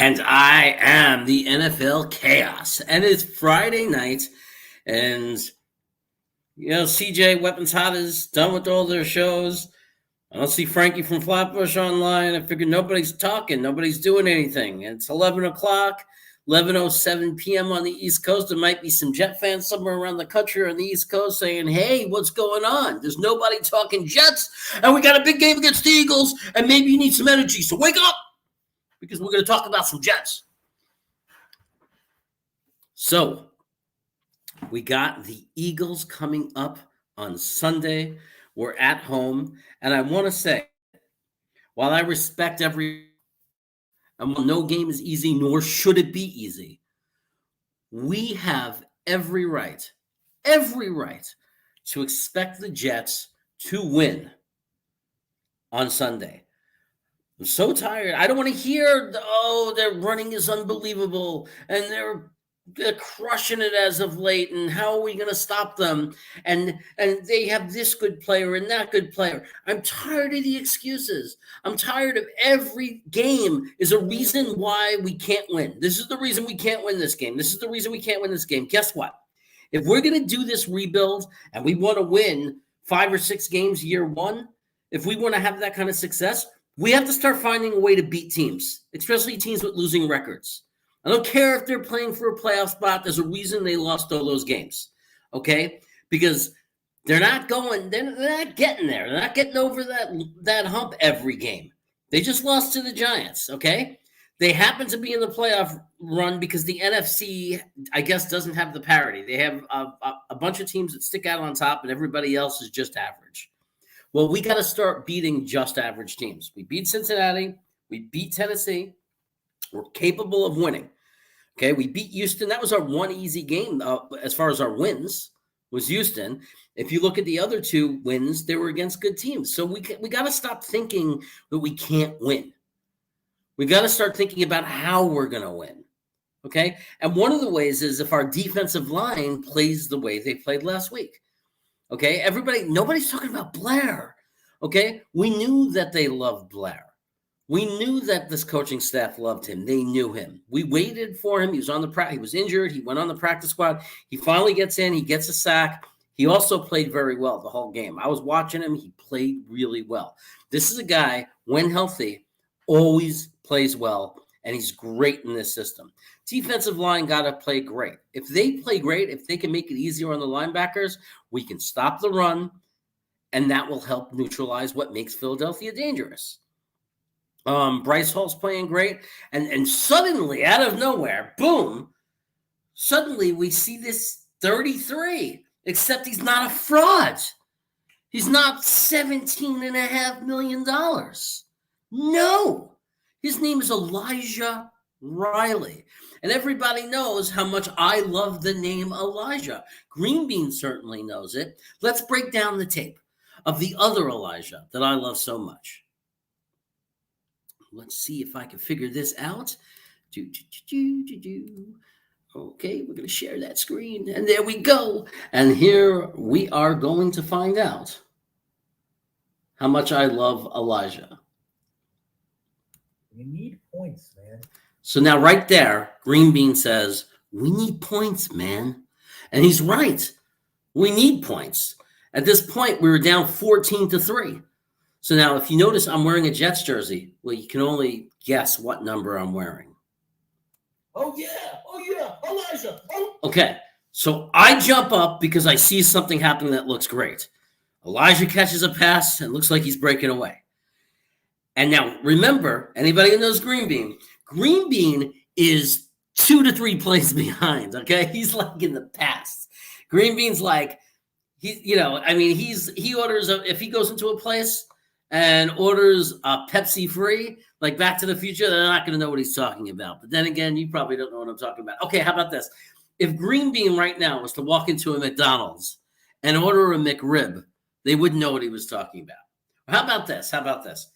And I am the NFL Chaos. And it's Friday night, and CJ Weapons Hot is done with all their shows. I don't see Frankie from Flatbush online. I figured nobody's talking, nobody's doing anything. It's 11 o'clock, 11:07 p.m. on the East Coast. There might be some Jet fans somewhere around the country or on the East Coast saying, hey, what's going on? There's nobody talking Jets, and we got a big game against the Eagles, and maybe you need some energy, so wake up, because we're going to talk about some Jets. So we got the Eagles coming up on Sunday. We're at home, and I want to say, while I respect and while no game is easy, nor should it be easy, we have every right to expect the Jets to win on Sunday. I'm so tired. I don't want to hear, their running is unbelievable, and they're crushing it as of late, and how are we going to stop them? And they have this good player and that good player. I'm tired of the excuses. I'm tired of every game is a reason why we can't win. This is the reason we can't win this game. This is the reason we can't win this game. Guess what? If we're going to do this rebuild and we want to win 5 or 6 games year one, if we want to have that kind of success, we have to start finding a way to beat teams, especially teams with losing records. I don't care if they're playing for a playoff spot. There's a reason they lost all those games, okay? Because they're not getting there. They're not getting over that hump every game. They just lost to the Giants, okay? They happen to be in the playoff run because the NFC, I guess, doesn't have the parity. They have a bunch of teams that stick out on top, and everybody else is just average. Well, we got to start beating just average teams. We beat Cincinnati. We beat Tennessee. We're capable of winning. Okay, we beat Houston. That was our one easy game as far as our wins was Houston. If you look at the other 2 wins, they were against good teams. So we got to stop thinking that we can't win. We got to start thinking about how we're going to win. Okay, and one of the ways is if our defensive line plays the way they played last week. Okay, nobody's talking about Blair. Okay, we knew that they loved Blair. We knew that this coaching staff loved him. They knew him. We waited for him. He was injured. He went on the practice squad. He finally gets in. He gets a sack. He also played very well the whole game. I was watching him. He played really well. This is a guy, when healthy, always plays well, and he's great in this system. Defensive line got to play great. If they play great, if they can make it easier on the linebackers, we can stop the run, and that will help neutralize what makes Philadelphia dangerous. Bryce Hall's playing great. And suddenly, out of nowhere, boom, suddenly we see this 33, except he's not a fraud. He's not $17.5 million. No, his name is Elijah Riley. And everybody knows how much I love the name Elijah. Green Bean certainly knows it. Let's break down the tape of the other Elijah that I love so much. Let's see if I can figure this out. Okay, we're going to share that screen. And there we go. And here we are going to find out how much I love Elijah. You need points, man. So now right there, Green Bean says, we need points, man. And he's right. We need points. At this point, we were down 14-3. So now, if you notice, I'm wearing a Jets jersey. Well, you can only guess what number I'm wearing. Oh, yeah, Elijah. Oh. Okay, so I jump up because I see something happening that looks great. Elijah catches a pass and looks like he's breaking away. And now, remember, anybody who knows Green Bean is 2 to 3 plays behind, okay? He's like in the past. Green Bean's like, he orders, if he goes into a place and orders a Pepsi free, like Back to the Future, they're not going to know what he's talking about. But then again, you probably don't know what I'm talking about. Okay, how about this? If Green Bean right now was to walk into a McDonald's and order a McRib, they wouldn't know what he was talking about. How about this?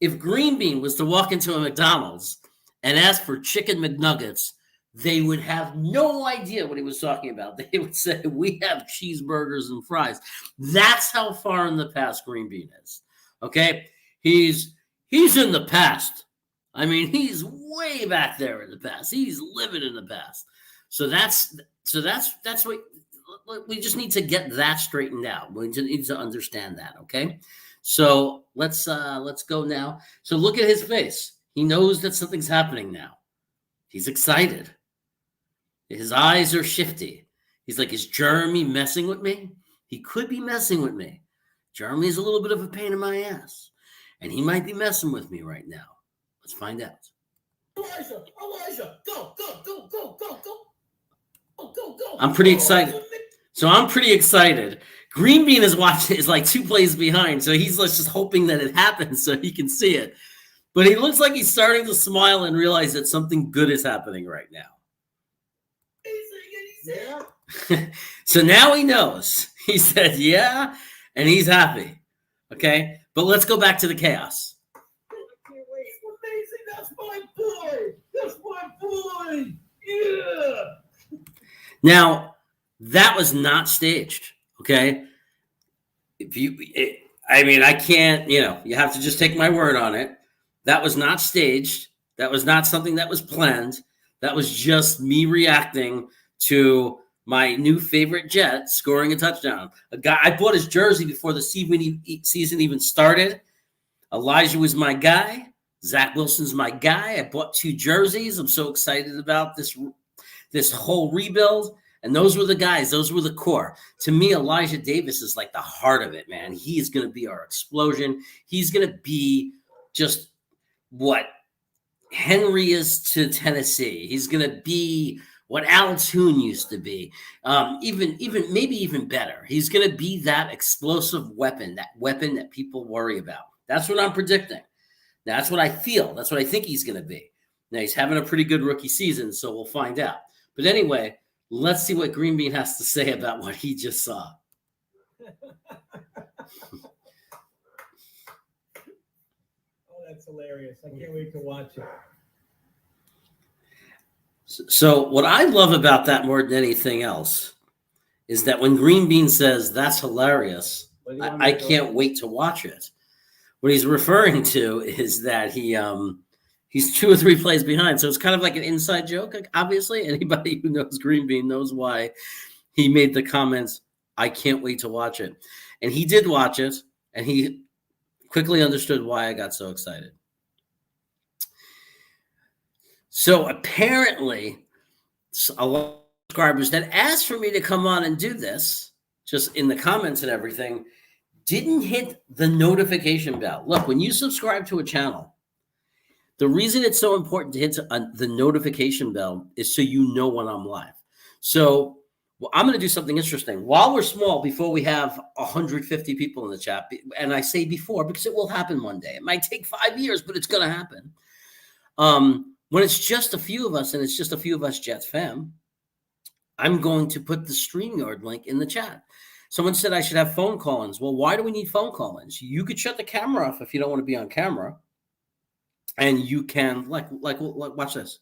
If Green Bean was to walk into a McDonald's and ask for chicken McNuggets, they would have no idea what he was talking about. They would say, we have cheeseburgers and fries. That's how far in the past Green Bean is. Okay? He's in the past. I mean, he's way back there in the past. He's living in the past. So that's what we just need to get that straightened out. We just need to understand that, okay? So let's go now. So look at his face. He knows that something's happening now. He's excited. His eyes are shifty. He's like, is Jeremy messing with me? He could be messing with me. Jeremy's a little bit of a pain in my ass, and he might be messing with me right now. Let's find out. Elijah, go. Go. I'm pretty excited. So I'm pretty excited. Green Bean is like 2 plays behind, so he's just hoping that it happens so he can see it. But he looks like he's starting to smile and realize that something good is happening right now. Yeah. So now he knows. He said, yeah, and he's happy. Okay, but let's go back to the chaos. Amazing. That's my boy. Yeah. Now, that was not staged. Okay, I can't. You have to just take my word on it. That was not staged. That was not something that was planned. That was just me reacting to my new favorite Jet scoring a touchdown. I bought his jersey before the season even started. Elijah was my guy. Zach Wilson's my guy. I bought 2 jerseys. I'm so excited about this whole rebuild. And those were the guys. Those were the core. To me, Elijah Davis is like the heart of it, man. He is going to be our explosion. He's going to be just what Henry is to Tennessee. He's going to be what Al Toon used to be, maybe even better. He's going to be that explosive weapon, that people worry about. That's what I'm predicting. That's what I feel. That's what I think he's going to be. Now, he's having a pretty good rookie season, so we'll find out. But anyway, let's see what Green Bean has to say about what he just saw. That's hilarious. I can't wait to watch it. So what I love about that more than anything else is that when Green Bean says that's hilarious, I can't wait to watch it. What he's referring to is that he's 2 or 3 plays behind. So it's kind of like an inside joke. Obviously, anybody who knows Green Bean knows why he made the comments, I can't wait to watch it. And he did watch it, and he quickly understood why I got so excited. So apparently, a lot of subscribers that asked for me to come on and do this, just in the comments and everything, didn't hit the notification bell. Look, when you subscribe to a channel, the reason it's so important to hit the notification bell is so you know when I'm live. So I'm going to do something interesting. While we're small, before we have 150 people in the chat, and I say before because it will happen one day. It might take 5 years, but it's going to happen. When it's just a few of us, and it's just a few of us Jets fam, I'm going to put the StreamYard link in the chat. Someone said I should have phone call-ins. Well, why do we need phone call-ins? You could shut the camera off if you don't want to be on camera. And you can, like watch this.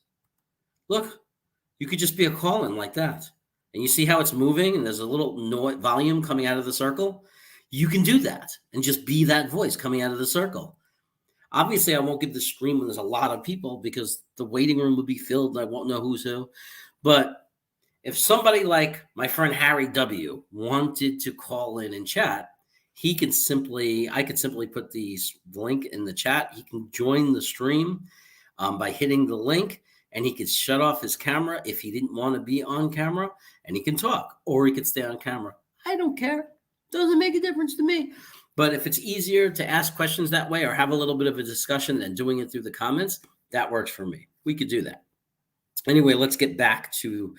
Look, you could just be a call-in like that. And you see how it's moving and there's a little volume coming out of the circle? You can do that and just be that voice coming out of the circle. Obviously, I won't give the stream when there's a lot of people because the waiting room will be filled and I won't know who's who. But if somebody like my friend Harry W. wanted to call in and chat, I could simply put the link in the chat. He can join the stream by hitting the link, and he could shut off his camera if he didn't want to be on camera, and he can talk, or he could stay on camera. I don't care. Doesn't make a difference to me. But if it's easier to ask questions that way or have a little bit of a discussion than doing it through the comments, that works for me. We could do that. Anyway, let's get back to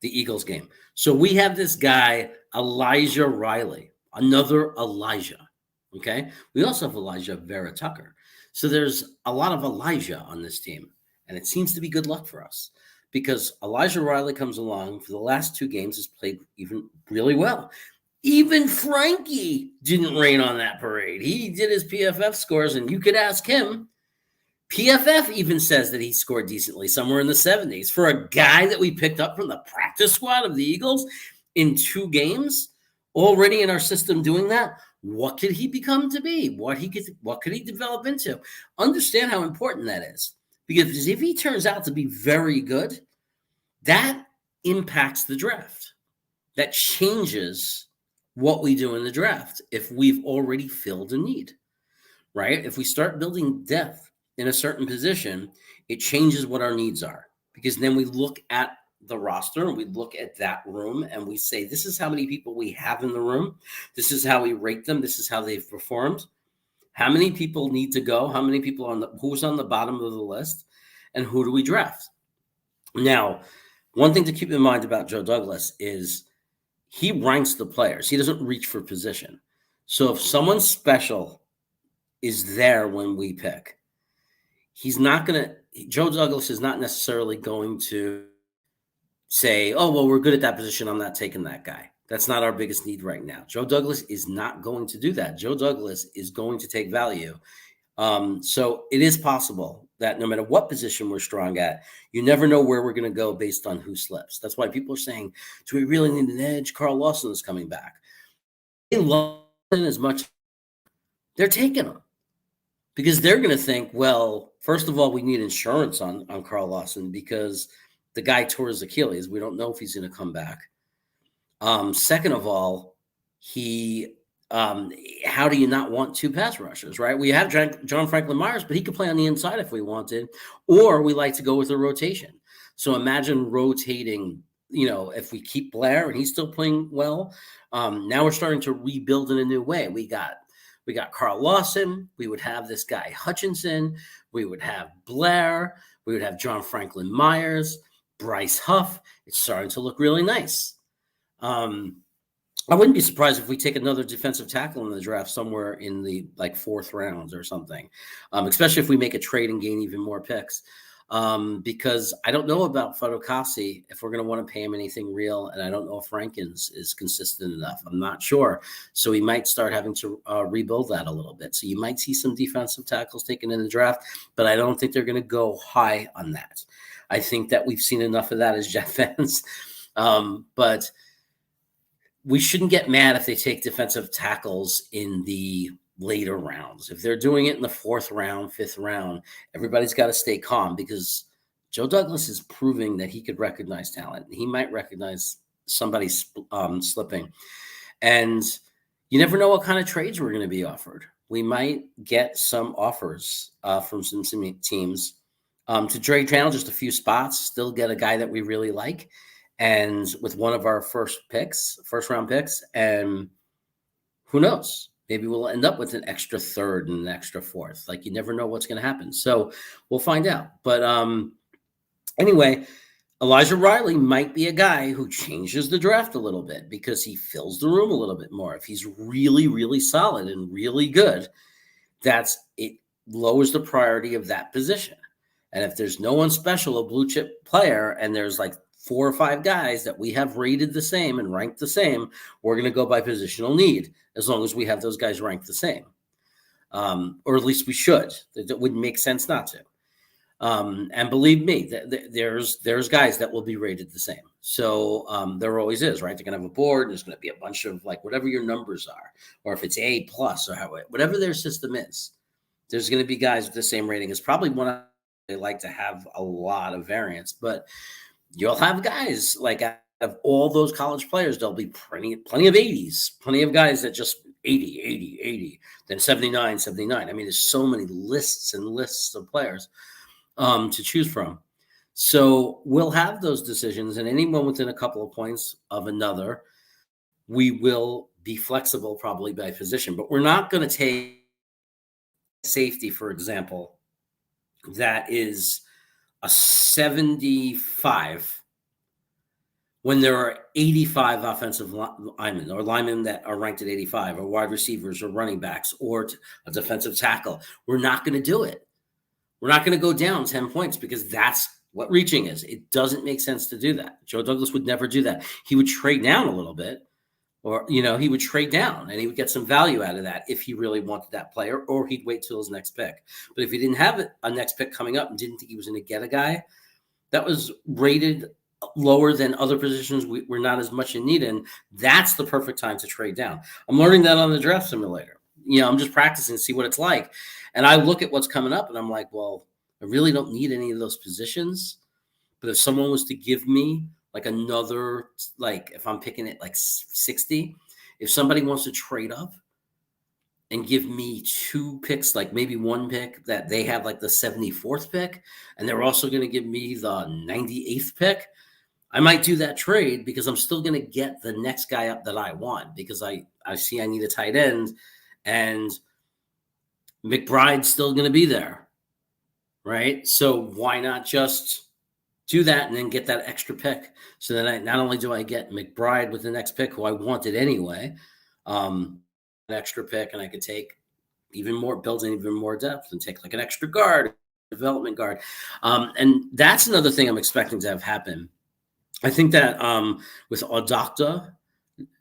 the Eagles game. So we have this guy, Elijah Riley, another Elijah, okay? We also have Elijah Vera Tucker. So there's a lot of Elijah on this team, and it seems to be good luck for us because Elijah Riley comes along for the last 2 games, has played even really well. Even Frankie didn't rain on that parade. He did his PFF scores, and you could ask him. PFF even says that he scored decently, somewhere in the 70s. For a guy that we picked up from the practice squad of the Eagles in 2 games, already in our system doing that, what could he become to be? What could he develop into? Understand how important that is. Because if he turns out to be very good, that impacts the draft. That changes what we do in the draft if we've already filled a need, right? If we start building depth in a certain position, it changes what our needs are, because then we look at the roster and we look at that room and we say, this is how many people we have in the room. This is how we rate them. This is how they've performed. How many people need to go? How many people who's on the bottom of the list, and who do we draft? Now, one thing to keep in mind about Joe Douglas is he ranks the players. He doesn't reach for position. So if someone special is there when we pick, Joe Douglas is not necessarily going to say, oh, well, we're good at that position, I'm not taking that guy. That's not our biggest need right now. Joe Douglas is not going to do that. Joe Douglas is going to take value. So it is possible that no matter what position we're strong at, you never know where we're going to go based on who slips. That's why people are saying, do we really need an edge? Carl Lawson is coming back. They love him as much. They're taking him because they're going to think, well, first of all, we need insurance on Carl Lawson because the guy tore his Achilles. We don't know if he's going to come back. Second of all, how do you not want two pass rushers, right? We have John Franklin Myers, but he could play on the inside if we wanted, or we like to go with a rotation. So imagine rotating, if we keep Blair and he's still playing well. Now we're starting to rebuild in a new way. We got Carl Lawson. We would have this guy Hutchinson. We would have Blair. We would have John Franklin Myers, Bryce Huff. It's starting to look really nice. I wouldn't be surprised if we take another defensive tackle in the draft somewhere in the fourth round or something, especially if we make a trade and gain even more picks. Because I don't know about Fatukasi if we're going to want to pay him anything real, and I don't know if Rankins is consistent enough. I'm not sure. So we might start having to rebuild that a little bit. So you might see some defensive tackles taken in the draft, but I don't think they're going to go high on that. I think that we've seen enough of that as Jet fans. But we shouldn't get mad if they take defensive tackles in the later rounds. If they're doing it in the fourth round, fifth round, everybody's got to stay calm because Joe Douglas is proving that he could recognize talent. He might recognize somebody slipping. And you never know what kind of trades we're going to be offered. We might get some offers from some teams to trade down just a few spots, still get a guy that we really like. And with one of our first round picks, and who knows, maybe we'll end up with an extra third and an extra fourth. You never know what's going to happen. So we'll find out. But anyway, Elijah Riley might be a guy who changes the draft a little bit because he fills the room a little bit more. If he's really, really solid and really good, it lowers the priority of that position. And if there's no one special, a blue chip player, and there's 4 or 5 guys that we have rated the same and ranked the same, we're going to go by positional need as long as we have those guys ranked the same. Or at least we should. It wouldn't make sense not to. And believe me, there's guys that will be rated the same. So there always is, right? They're going to have a board. There's going to be a bunch of whatever your numbers are, or if it's A+ or whatever their system is, there's going to be guys with the same rating. It's probably one they like to have a lot of variance, but you'll have guys out of all those college players, there'll be plenty of 80s, plenty of guys that just 80, then 79. I mean, there's so many lists and lists of players to choose from. So we'll have those decisions, and anyone within a couple of points of another, we will be flexible probably by position, but we're not going to take safety, for example, that is a 75 when there are 85 offensive linemen or linemen that are ranked at 85 or wide receivers or running backs or a defensive tackle. We're not going to do it. We're not going to go down 10 points because that's what reaching is. It doesn't make sense to do that. Joe Douglas would never do that. He would trade down a little bit, or, he would trade down and he would get some value out of that if he really wanted that player, or he'd wait till his next pick. But if he didn't have a next pick coming up and didn't think he was going to get a guy that was rated lower than other positions we're not as much in need in, that's the perfect time to trade down. I'm learning that on the draft simulator. I'm just practicing to see what it's like. And I look at what's coming up and I'm like, well, I really don't need any of those positions. But if someone was to give me like another, like if I'm picking it like 60, if somebody wants to trade up and give me 2 picks, like maybe 1 pick that they have like the 74th pick, and they're also going to give me the 98th pick, I might do that trade because I'm still going to get the next guy up that I want because I see I need a tight end and McBride's still going to be there, right? So why not just do that and then get that extra pick? So then not only do I get McBride with the next pick, who I wanted anyway, an extra pick, and I could take even more, build in even more depth and take like an extra guard, development guard. And that's another thing I'm expecting to have happen. I think that with Dr.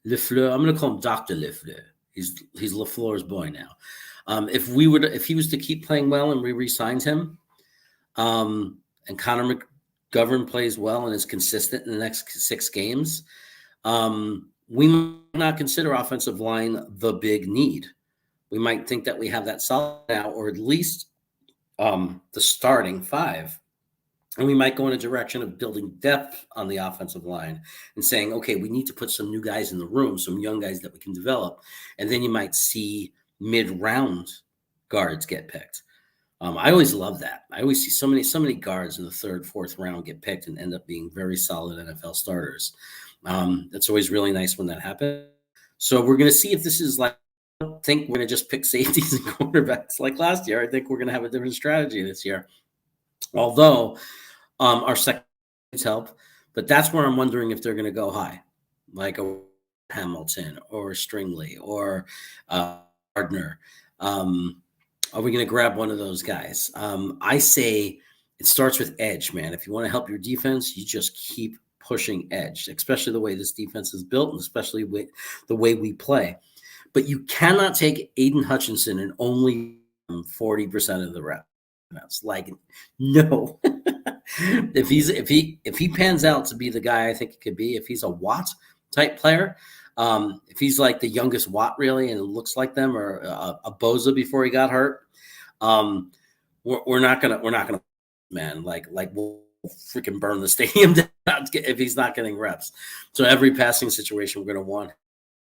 Lafleur, I'm going to call him Dr. Lafleur. He's LaFleur's boy now. If he was to keep playing well and we re-signed him, and Connor McGovern plays well and is consistent in the next 6 games, we might not consider offensive line the big need. We might think that we have that solid now, or at least the starting 5. And we might go in a direction of building depth on the offensive line and saying, okay, we need to put some new guys in the room, some young guys that we can develop. And then you might see mid-round guards get picked. I always love that. I always see so many guards in the 3rd, 4th round get picked and end up being very solid NFL starters. It's always really nice when that happens. So we're going to see if this is like, I don't think we're going to just pick safeties and quarterbacks like last year. I think we're going to have a different strategy this year. Although our second help, but that's where I'm wondering if they're going to go high, like a Hamilton or Stringley or Gardner. Are we going to grab one of those guys? I say it starts with edge, man. If you want to help your defense, you just keep pushing edge, especially the way this defense is built and especially with the way we play. But you cannot take Aiden Hutchinson and only 40% of the reps. Like, no. if he pans out to be the guy I think he could be, if he's a Watt type player, if he's like the youngest Watt really and looks like them, or a Boza before he got hurt, we're not gonna man, like we'll freaking burn the stadium down if he's not getting reps. So every passing situation we're gonna want.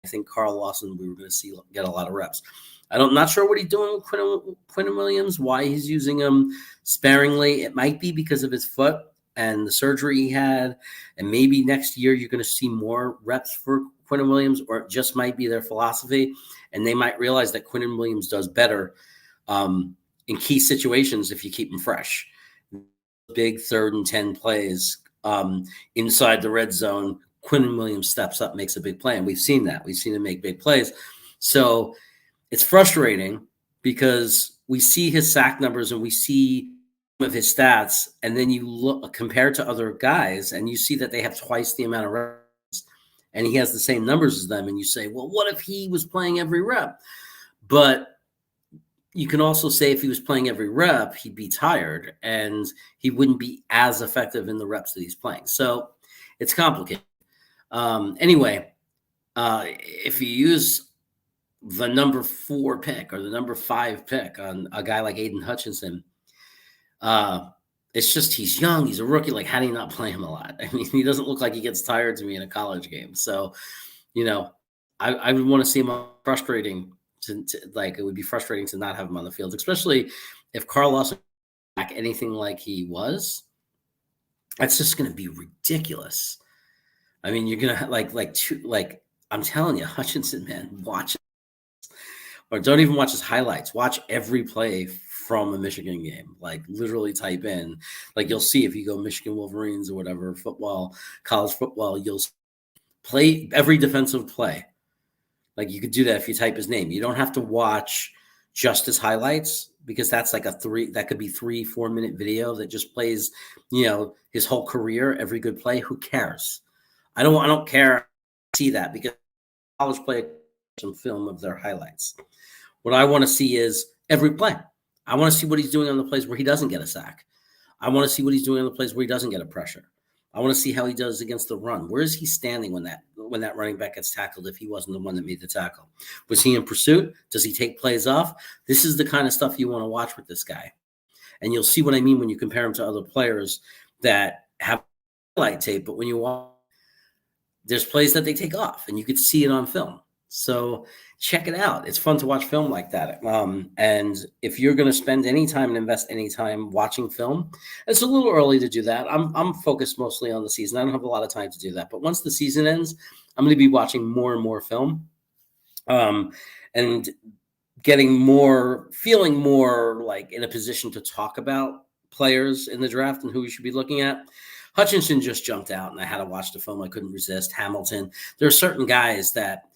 I think Carl Lawson we were gonna see get a lot of reps. I'm not sure what he's doing with Quinnen Williams, why he's using him sparingly. It might be because of his foot and the surgery he had, and maybe next year you're going to see more reps for Quinnen Williams, or it just might be their philosophy, and they might realize that Quinnen Williams does better in key situations if you keep him fresh. Big 3rd and 10 plays inside the red zone, Quinnen Williams steps up, makes a big play, and we've seen that. We've seen him make big plays. So it's frustrating because we see his sack numbers and we see some of his stats, and then you look compared to other guys and you see that they have twice the amount of reps and he has the same numbers as them. And you say, well, what if he was playing every rep? But you can also say if he was playing every rep, he'd be tired and he wouldn't be as effective in the reps that he's playing. So it's complicated. Anyway, if you use the number 4 pick or the number 5 pick on a guy like Aiden Hutchinson, it's just he's young, he's a rookie. Like, how do you not play him a lot? I mean, he doesn't look like he gets tired to me in a college game. So, I would want to see him frustrating to like, it would be frustrating to not have him on the field, especially if Carl Lawson back anything like he was. That's just going to be ridiculous. I mean, you're going to I'm telling you, Hutchinson, man, watch it. Or don't even watch his highlights. Watch every play from a Michigan game. Like, literally type in. Like, you'll see if you go Michigan Wolverines or whatever, football, college football, you'll play every defensive play. Like, you could do that if you type his name. You don't have to watch just his highlights, because that's like that could be 3-4 minute video that just plays, his whole career, every good play. Who cares? I don't care. I see that because college play some film of their highlights. What I want to see is every play. I want to see what he's doing on the plays where he doesn't get a sack. I want to see what he's doing on the plays where he doesn't get a pressure. I want to see how he does against the run. Where is he standing when that running back gets tackled if he wasn't the one that made the tackle? Was he in pursuit? Does he take plays off? This is the kind of stuff you want to watch with this guy. And you'll see what I mean when you compare him to other players that have highlight tape, but when you watch, there's plays that they take off and you could see it on film. So check it out. It's fun to watch film like that. And if you're going to spend any time and invest any time watching film, it's a little early to do that. I'm focused mostly on the season. I don't have a lot of time to do that. But once the season ends, I'm going to be watching more and more film, and feeling more like in a position to talk about players in the draft and who we should be looking at. Hutchinson just jumped out, and I had to watch the film. I couldn't resist. Hamilton. There are certain guys that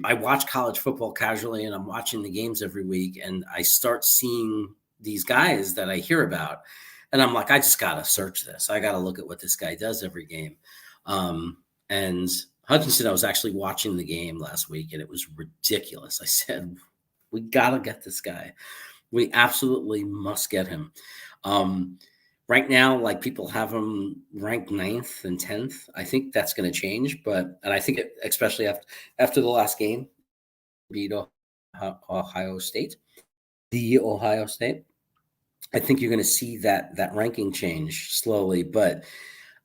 I watch college football casually, and I'm watching the games every week, and I start seeing these guys that I hear about, and I'm like, I just got to search this. I got to look at what this guy does every game. And Hutchinson, I was actually watching the game last week, and it was ridiculous. I said, we got to get this guy. We absolutely must get him. Right now, like people have him ranked 9th and 10th. I think that's going to change, and I think especially after the last game, beat Ohio State, I think you're going to see that ranking change slowly. But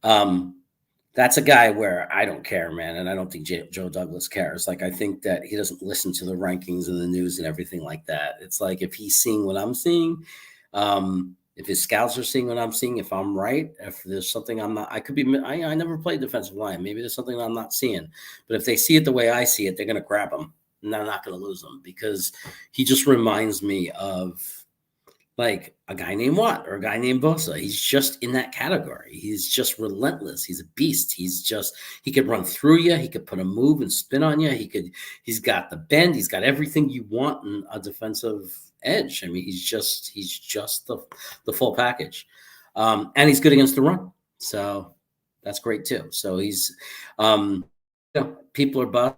that's a guy where I don't care, man, and I don't think Joe Douglas cares. Like I think that he doesn't listen to the rankings and the news and everything like that. It's like if he's seeing what I'm seeing. If his scouts are seeing what I'm seeing, if I'm right, if there's something I'm not, I never played defensive line. Maybe there's something I'm not seeing. But if they see it the way I see it, they're going to grab him. And they're not going to lose him because he just reminds me of like a guy named Watt or a guy named Bosa. He's just in that category. He's just relentless. He's a beast. He could run through you. He could put a move and spin on you. He's got the bend. He's got everything you want in a defensive edge. I mean, he's just the full package. And he's good against the run. So that's great too. So he's, people are bust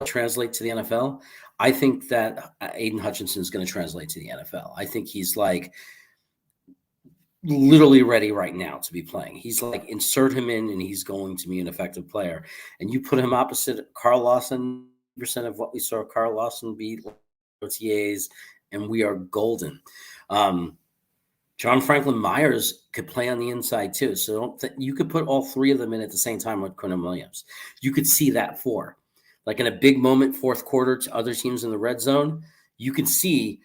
translate to the NFL. I think that Aiden Hutchinson is going to translate to the NFL. I think he's like literally ready right now to be playing. He's like, insert him in and he's going to be an effective player. And you put him opposite Carl Lawson, percent of what we saw Carl Lawson beat OTAs, and we are golden. John Franklin Myers could play on the inside too. So you could put all three of them in at the same time with Quinnen Williams. You could see that four. Like in a big moment, fourth quarter to other teams in the red zone, you can see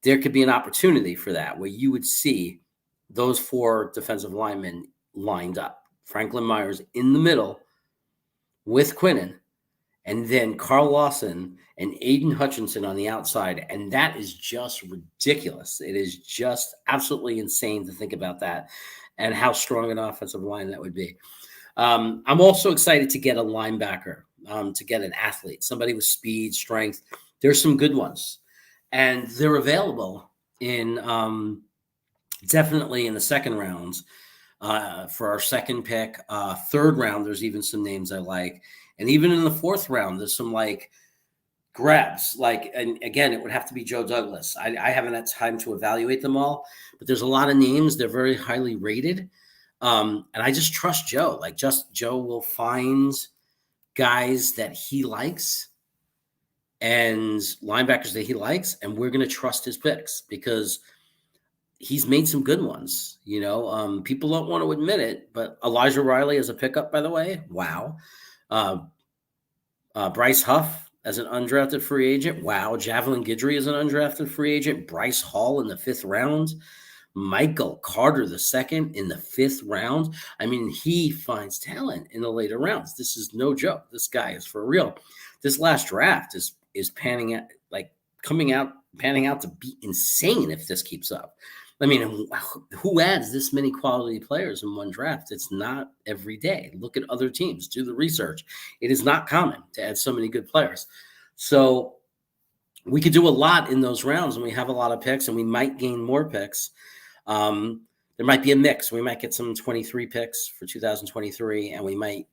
there could be an opportunity for that where you would see those four defensive linemen lined up. Franklin Myers in the middle with Quinnen, and then Carl Lawson and Aiden Hutchinson on the outside. And that is just ridiculous. It is just absolutely insane to think about that and how strong an offensive line that would be. I'm also excited to get a linebacker, to get an athlete, somebody with speed, strength. There's some good ones, and they're available in definitely in the second rounds for our second pick. Third round, there's even some names I like. And even in the fourth round, there's some like grabs. Like, and again, it would have to be Joe Douglas. I haven't had time to evaluate them all, but there's a lot of names. They're very highly rated. And I just trust Joe. Like, just Joe will find guys that he likes and linebackers that he likes, and we're going to trust his picks because he's made some good ones. You know, people don't want to admit it, but Elijah Riley as a pickup, by the way, wow. Bryce Huff as an undrafted free agent, wow. Javelin Guidry as an undrafted free agent. Bryce Hall in the 5th round. Michael Carter II in the 5th round. I mean, he finds talent in the later rounds. This is no joke. This guy is for real. This last draft is panning out, like panning out to be insane if this keeps up. I mean, who adds this many quality players in one draft? It's not every day. Look at other teams. Do the research. It is not common to add so many good players. So we could do a lot in those rounds, and we have a lot of picks, and we might gain more picks. There might be a mix. We might get some 23 picks for 2023, and we might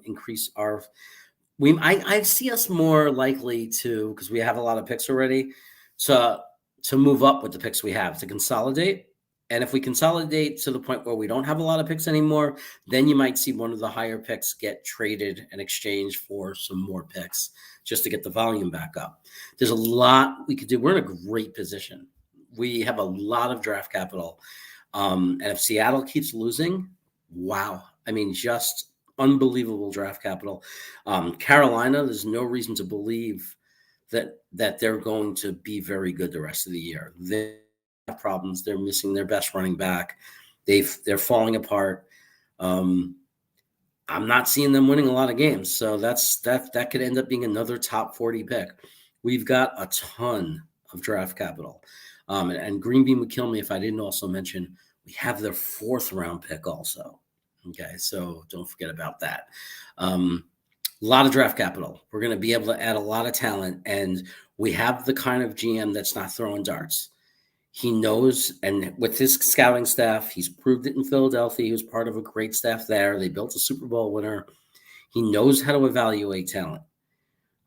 increase our – I see us more likely to, because we have a lot of picks already, to move up with the picks we have, to consolidate. And if we consolidate to the point where we don't have a lot of picks anymore, then you might see one of the higher picks get traded and exchanged for some more picks just to get the volume back up. There's a lot we could do. We're in a great position. We have a lot of draft capital. And if Seattle keeps losing, wow. I mean, just unbelievable draft capital. Carolina, there's no reason to believe that they're going to be very good the rest of the year. They have problems. They're missing their best running back. They're falling apart. I'm not seeing them winning a lot of games. So that could end up being another top 40 pick. We've got a ton of draft capital. And Green Bean would kill me if I didn't also mention we have their 4th round pick also. Okay, so don't forget about that. A lot of draft capital. We're going to be able to add a lot of talent, and we have the kind of GM that's not throwing darts. He knows, and with his scouting staff, he's proved it in Philadelphia. He was part of a great staff there. They built a Super Bowl winner. He knows how to evaluate talent.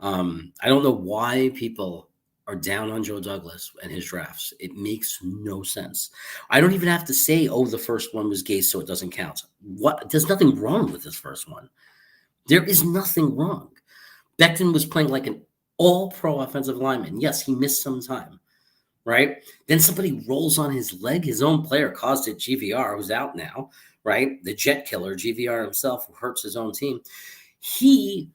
I don't know why people are down on Joe Douglas and his drafts. It makes no sense. I don't even have to say, oh, the first one was Gase, so it doesn't count. There's nothing wrong with this first one. There is nothing wrong. Becton was playing like an all-pro offensive lineman. Yes, he missed some time, right? Then somebody rolls on his leg. His own player caused it, GVR, who's out now, right? The jet killer, GVR himself, who hurts his own team. He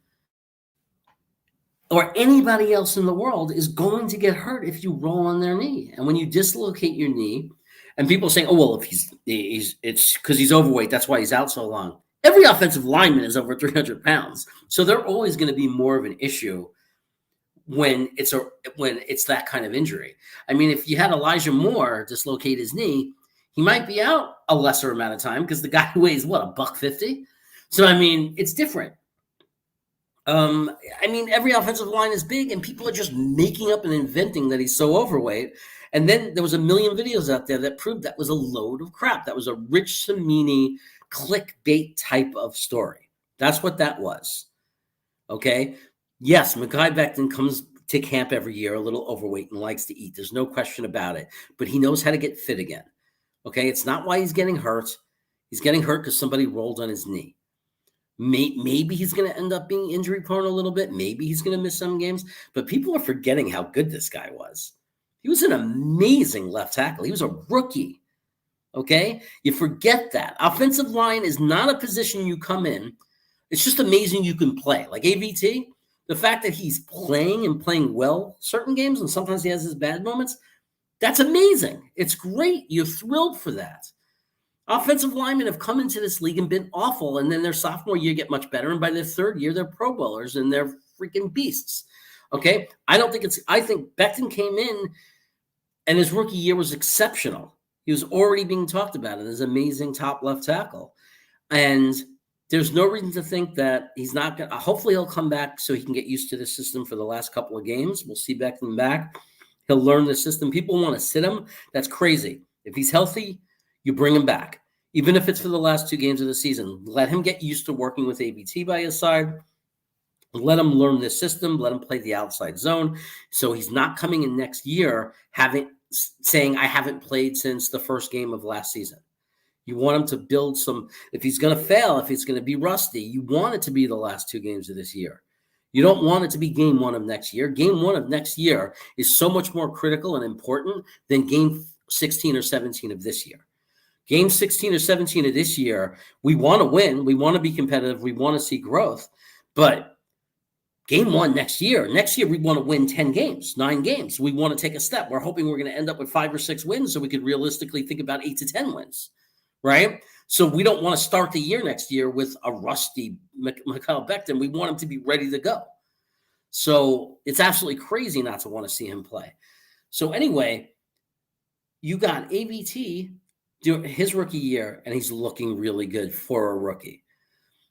or anybody else in the world is going to get hurt if you roll on their knee. And when you dislocate your knee, and people saying, oh, well, if it's because he's overweight, that's why he's out so long. Every offensive lineman is over 300 pounds. So they're always going to be more of an issue when it's that kind of injury. I mean, if you had Elijah Moore dislocate his knee, he might be out a lesser amount of time because the guy weighs, what, $150? So, I mean, it's different. I mean, every offensive line is big, and people are just making up and inventing that he's so overweight. And then there was a million videos out there that proved that was a load of crap. That was a Rich Cimini clickbait type of story. That's what that was. Okay? Yes, Mekhi Becton comes to camp every year a little overweight and likes to eat. There's no question about it. But he knows how to get fit again. Okay? It's not why he's getting hurt. He's getting hurt because somebody rolled on his knee. Maybe he's going to end up being injury prone a little bit. Maybe he's going to miss some games. But people are forgetting how good this guy was. He was an amazing left tackle. He was a rookie. Okay? You forget that. Offensive line is not a position you come in. It's just amazing you can play. Like AVT, the fact that he's playing and playing well certain games, and sometimes he has his bad moments, that's amazing. It's great. You're thrilled for that. Offensive linemen have come into this league and been awful, and then their sophomore year get much better, and by their third year, they're Pro Bowlers, and they're freaking beasts. Okay? I think Becton came in, and his rookie year was exceptional. He was already being talked about as an amazing top left tackle. And there's no reason to think that he's not going to – hopefully he'll come back so he can get used to the system for the last couple of games. We'll see Becton back. He'll learn the system. People want to sit him. That's crazy. If he's healthy, you bring him back. Even if it's for the last 2 games of the season, let him get used to working with ABT by his side. Let him learn this system. Let him play the outside zone. So he's not coming in next year saying, I haven't played since the first game of last season. You want him to build some – if he's going to fail, if he's going to be rusty, you want it to be the last 2 games of this year. You don't want it to be game 1 of next year. Game 1 of next year is so much more critical and important than game 16 or 17 of this year. Game 16 or 17 of this year, we want to win. We want to be competitive. We want to see growth. But game 1 next year we want to win 10 games, 9 games. We want to take a step. We're hoping we're going to end up with 5 or 6 wins so we could realistically think about 8 to 10 wins, right? So we don't want to start the year next year with a rusty Mekhi Becton. We want him to be ready to go. So it's absolutely crazy not to want to see him play. So anyway, you got ABT during his rookie year, and he's looking really good for a rookie.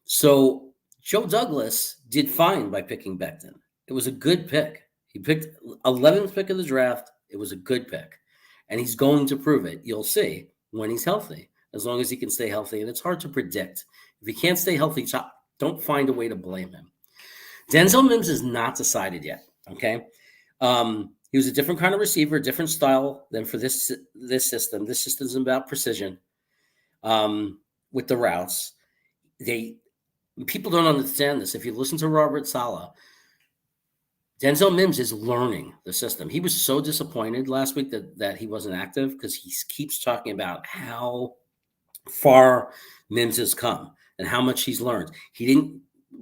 So Joe Douglas did fine by picking Becton. It was a good pick. He picked 11th pick of the draft. It was a good pick. And he's going to prove it. You'll see when he's healthy, as long as he can stay healthy. And it's hard to predict. If he can't stay healthy, don't find a way to blame him. Denzel Mims is not decided yet, okay? He was a different kind of receiver, a different style than for this system. This system is about precision with the routes. People don't understand this. If you listen to Robert Saleh, Denzel Mims is learning the system. He was so disappointed last week that he wasn't active because he keeps talking about how far Mims has come and how much he's learned.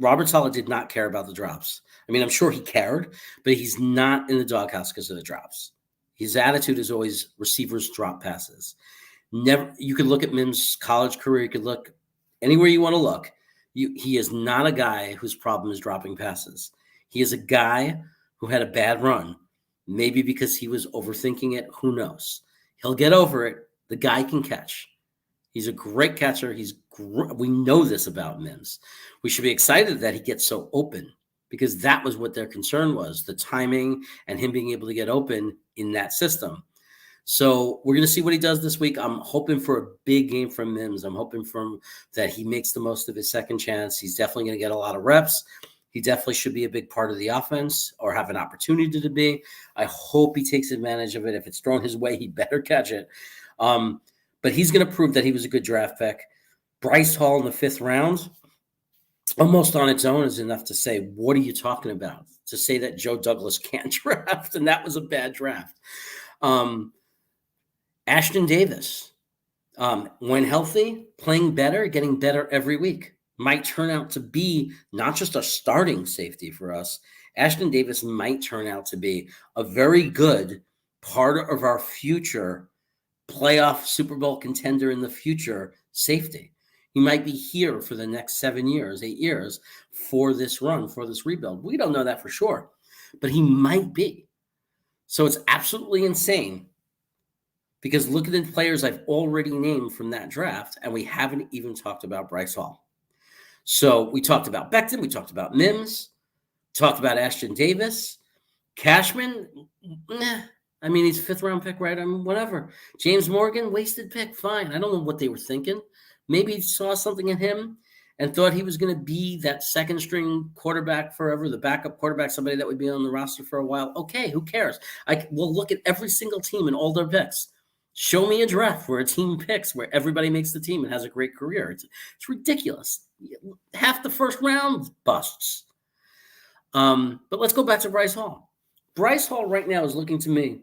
Robert Saleh did not care about the drops. I mean, I'm sure he cared, but he's not in the doghouse because of the drops. His attitude is always receivers drop passes. Never. You could look at Mims' college career. You could look anywhere you want to look. He is not a guy whose problem is dropping passes. He is a guy who had a bad run, maybe because he was overthinking it. Who knows? He'll get over it. The guy can catch. He's a great catcher. We know this about Mims. We should be excited that he gets so open because that was what their concern was, the timing and him being able to get open in that system. So we're going to see what he does this week. I'm hoping for a big game from Mims. I'm hoping that he makes the most of his second chance. He's definitely going to get a lot of reps. He definitely should be a big part of the offense or have an opportunity to be. I hope he takes advantage of it. If it's thrown his way, he better catch it. But he's going to prove that he was a good draft pick. Bryce Hall in the 5th round, almost on its own, is enough to say, what are you talking about? To say that Joe Douglas can't draft, and that was a bad draft. Ashton Davis, when healthy, playing better, getting better every week, might turn out to be not just a starting safety for us. Ashton Davis might turn out to be a very good part of our future playoff Super Bowl contender in the future safety. He might be here for the next 7 years, 8 years for this run, for this rebuild. We don't know that for sure, but he might be. So it's absolutely insane because look at the players I've already named from that draft, and we haven't even talked about Bryce Hall. So we talked about Becton, we talked about Mims, talked about Ashton Davis, Cashman. I mean, he's a 5th-round pick, right? I mean, whatever. James Morgan, wasted pick, fine. I don't know what they were thinking. Maybe he saw something in him and thought he was going to be that second-string quarterback forever, the backup quarterback, somebody that would be on the roster for a while. Okay, who cares? We'll look at every single team and all their picks. Show me a draft where a team picks, where everybody makes the team and has a great career. It's ridiculous. Half the first round busts. But let's go back to Bryce Hall. Bryce Hall right now is looking to me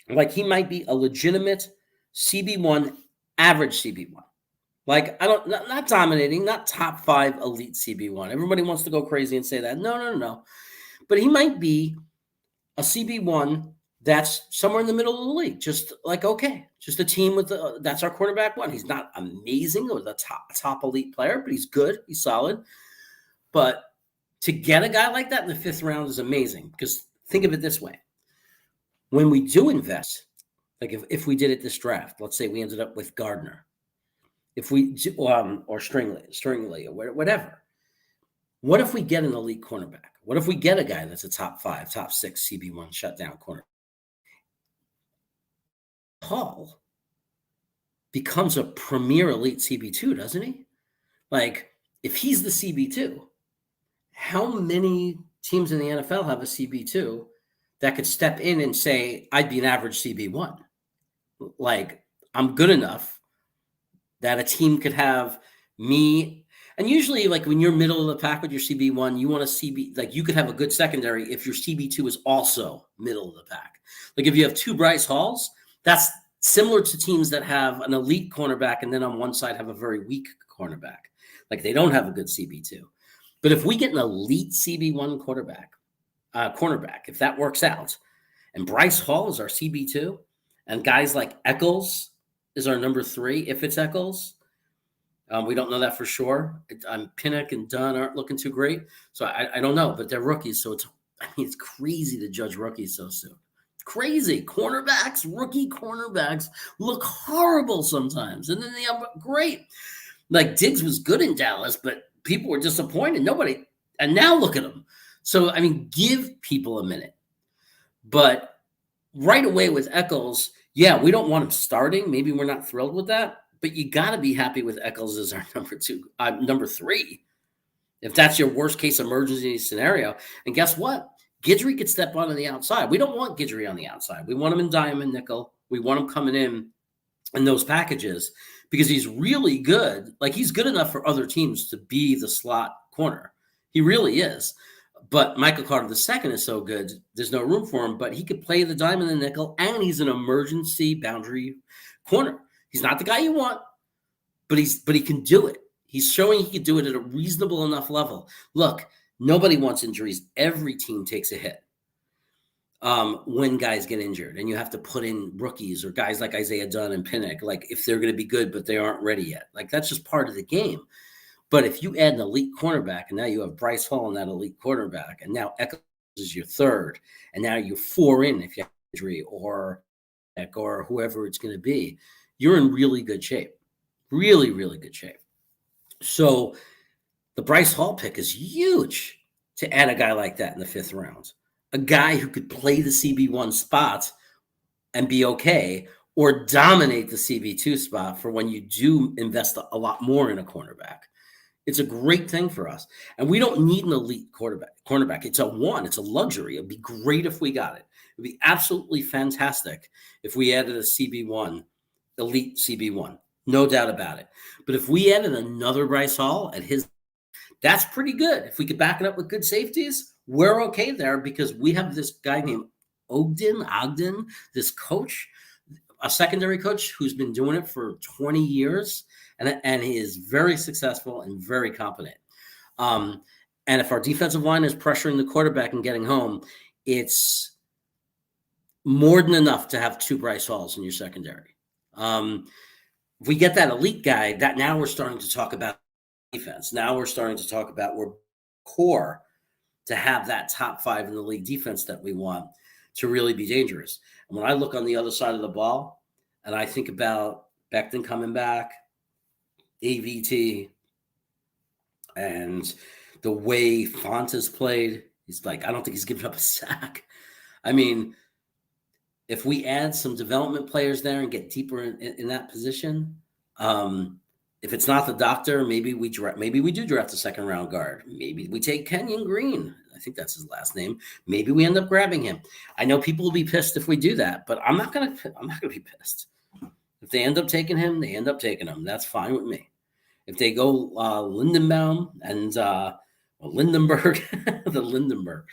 like he might be a legitimate CB1, average CB1. Like, not dominating, not top 5 elite CB1. Everybody wants to go crazy and say that. No. But he might be a CB1 that's somewhere in the middle of the league. Just like, okay, just a team with that's our quarterback one. He's not amazing or the top elite player, but he's good. He's solid. But to get a guy like that in the 5th round is amazing because think of it this way. When we do invest, like if we did it this draft, let's say we ended up with Gardner, if we or Stringley or whatever, what if we get an elite cornerback? What if we get a guy that's a top 5, top 6 CB1 shutdown corner? Hall becomes a premier elite CB2, doesn't he? Like, if he's the CB2, how many teams in the NFL have a CB2 that could step in and say, I'd be an average CB1? Like, I'm good enough that a team could have me. And usually, like, when you're middle of the pack with your CB1, you want a CB, like, you could have a good secondary if your CB2 is also middle of the pack. Like, if you have 2 Bryce Halls, that's similar to teams that have an elite cornerback and then on one side have a very weak cornerback. Like, they don't have a good CB2. But if we get an elite CB1 cornerback, if that works out, and Bryce Hall is our CB2, and guys like Eccles is our number 3, if it's Eccles, we don't know that for sure. Pinnock and Dunn aren't looking too great, so I don't know, but they're rookies, so it's crazy to judge rookies so soon. Crazy. Rookie cornerbacks look horrible sometimes, and then they are great. Like, Diggs was good in Dallas, but people were disappointed. And now look at him. So, I mean, give people a minute. But right away with Eccles, yeah, we don't want him starting. Maybe we're not thrilled with that, but you got to be happy with Eccles as our number 3. If that's your worst case emergency scenario. And guess what? Guidry could step on the outside. We don't want Guidry on the outside. We want him in diamond nickel. We want him coming in those packages because he's really good. Like, he's good enough for other teams to be the slot corner. He really is. But Michael Carter II is so good, there's no room for him, but he could play the dime and the nickel, and he's an emergency boundary corner. He's not the guy you want, but he can do it. He's showing he can do it at a reasonable enough level. Look, nobody wants injuries. Every team takes a hit when guys get injured, and you have to put in rookies or guys like Isaiah Dunn and Pinnock, like if they're going to be good, but they aren't ready yet. Like that's just part of the game. But if you add an elite cornerback, and now you have Bryce Hall and that elite cornerback, and now Echols is your third, and now you're 4 in if you have injury or whoever it's going to be, you're in really good shape. Really, really good shape. So the Bryce Hall pick is huge to add a guy like that in the 5th round. A guy who could play the CB1 spot and be okay, or dominate the CB2 spot for when you do invest a lot more in a cornerback. It's a great thing for us. And we don't need an elite cornerback. It's a luxury. It'd be great if we got it. It'd be absolutely fantastic if we added a CB1, elite CB1. No doubt about it. But if we added another Bryce Hall at his, that's pretty good. If we could back it up with good safeties, we're okay there because we have this guy named Ogden, this coach, a secondary coach who's been doing it for 20 years. And he is very successful and very competent. And if our defensive line is pressuring the quarterback and getting home, it's more than enough to have 2 Bryce Halls in your secondary. If we get that elite guy, that now we're starting to talk about defense. Now we're starting to talk about we're core to have that top 5 in the league defense that we want to really be dangerous. And when I look on the other side of the ball and I think about Becton coming back, AVT, and the way Font has played, he's like, I don't think he's given up a sack. I mean, if we add some development players there and get deeper in that position, if it's not the doctor, maybe we do draft a 2nd round guard. Maybe we take Kenyon Green. I think that's his last name. Maybe we end up grabbing him. I know people will be pissed if we do that, but I'm not gonna be pissed. If they end up taking him, they end up taking him. That's fine with me. If they go Lindenbaum and Lindenberg, the Lindenberg,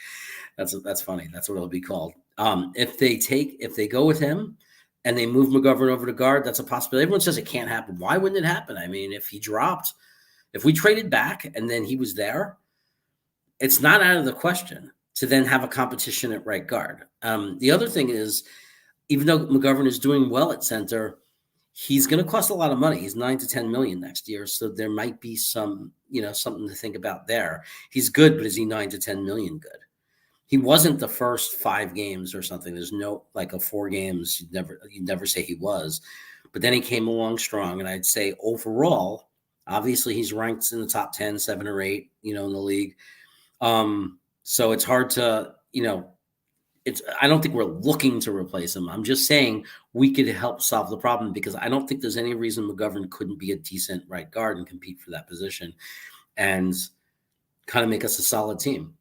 that's funny. That's what it'll be called. If they go with him and they move McGovern over to guard, that's a possibility. Everyone says it can't happen. Why wouldn't it happen? I mean, if we traded back and then he was there, it's not out of the question to then have a competition at right guard. The other thing is, even though McGovern is doing well at center, he's going to cost a lot of money. He's $9 to $10 million next year. So there might be some, something to think about there. He's good, but is he $9 to $10 million good? He wasn't the first 5 games or something. There's no, like a 4 games. You'd never say he was, but then he came along strong. And I'd say overall, obviously he's ranked in the top 10, 7 or 8, in the league. So it's hard to, I don't think we're looking to replace him. I'm just saying we could help solve the problem because I don't think there's any reason McGovern couldn't be a decent right guard and compete for that position and kind of make us a solid team.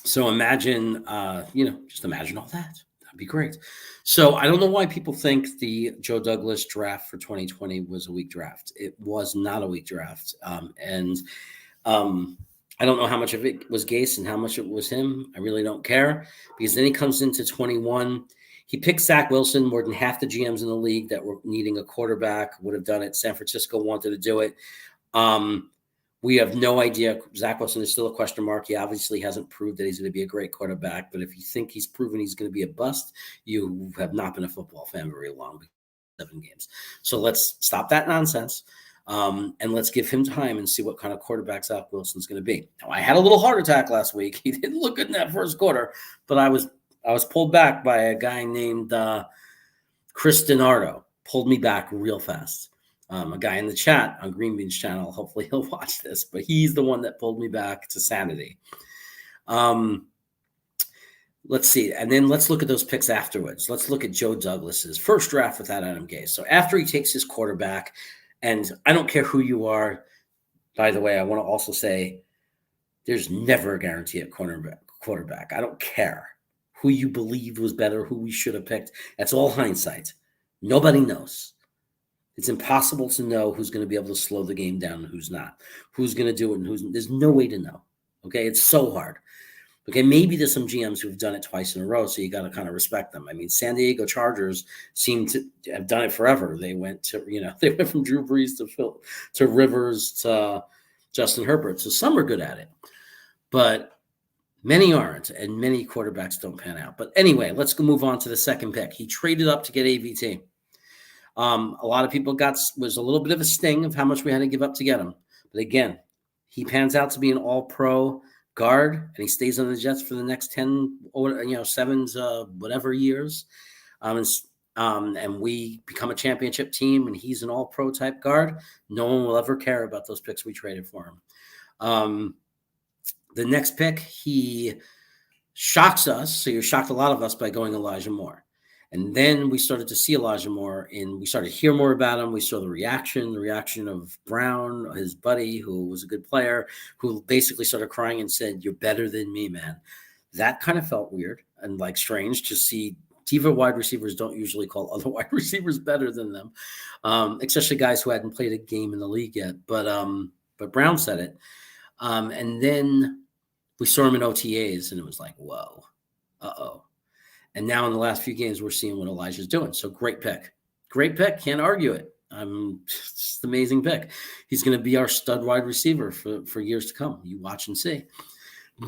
So imagine, just imagine all that. That'd be great. So I don't know why people think the Joe Douglas draft for 2020 was a weak draft. It was not a weak draft. I don't know how much of it was Gase and how much it was him. I really don't care because then he comes into 21. He picked Zach Wilson. More than half the GMs in the league that were needing a quarterback would have done it. San Francisco wanted to do it. We have no idea. Zach Wilson is still a question mark. He obviously hasn't proved that he's going to be a great quarterback. But if you think he's proven he's going to be a bust, you have not been a football fan very long. 7 games. So let's stop that nonsense. And let's give him time and see what kind of quarterback Zach Wilson's going to be. Now, I had a little heart attack last week. He didn't look good in that first quarter, but I was pulled back by a guy named Chris DiNardo. Pulled me back real fast. A guy in the chat on Green Bean's channel. Hopefully he'll watch this, but he's the one that pulled me back to sanity. Let's see. And then let's look at those picks afterwards. Let's look at Joe Douglas's first draft without Adam Gase. So after he takes his quarterback, and I don't care who you are. By the way, I want to also say there's never a guarantee at quarterback. I don't care who you believed was better, who we should have picked. That's all hindsight. Nobody knows. It's impossible to know who's going to be able to slow the game down and who's not. Who's going to do it and there's no way to know. Okay, it's so hard. Okay, maybe there's some GMs who've done it twice in a row, so you got to kind of respect them. I mean, San Diego Chargers seem to have done it forever. They went to, they went from Drew Brees to Rivers to Justin Herbert. So some are good at it, but many aren't, and many quarterbacks don't pan out. But anyway, let's move on to the second pick. He traded up to get AVT. A lot of people was a little bit of a sting of how much we had to give up to get him. But again, he pans out to be an all-pro guard, and he stays on the Jets for the next 10 or 7 whatever years. And we become a championship team, and he's an all-pro type guard. No one will ever care about those picks we traded for him. The next pick, he shocks us. So he shocked a lot of us by going Elijah Moore. And then we started to see Elijah Moore, and we started to hear more about him. We saw the reaction of Brown, his buddy, who was a good player, who basically started crying and said, "You're better than me, man." That kind of felt weird and like strange to see. Diva wide receivers don't usually call other wide receivers better than them, especially guys who hadn't played a game in the league yet. But Brown said it. And then we saw him in OTAs, and it was like, whoa, uh-oh. And now in the last few games, we're seeing what Elijah's doing. So great pick. Can't argue it. It's an amazing pick. He's going to be our stud wide receiver for years to come. You watch and see.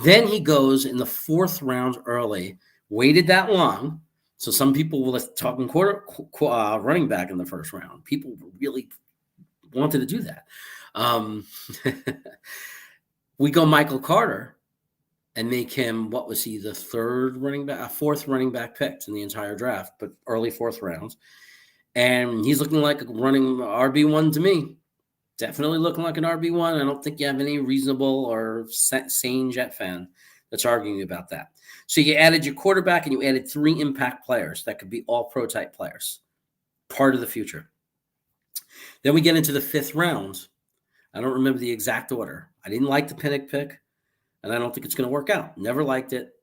Then he goes in the 4th round early, waited that long. So some people were talking running back in the 1st round. People really wanted to do that. We go Michael Carter and make him, what was he, the 4th running back picked in the entire draft, but early 4th round. And he's looking like a running RB1 to me. Definitely looking like an RB1. I don't think you have any reasonable or sane Jet fan that's arguing about that. So you added your quarterback and you added 3 impact players that could be all pro type players, part of the future. Then we get into the 5th round. I don't remember the exact order. I didn't like the Pinnock pick, and I don't think it's going to work out. Never liked it.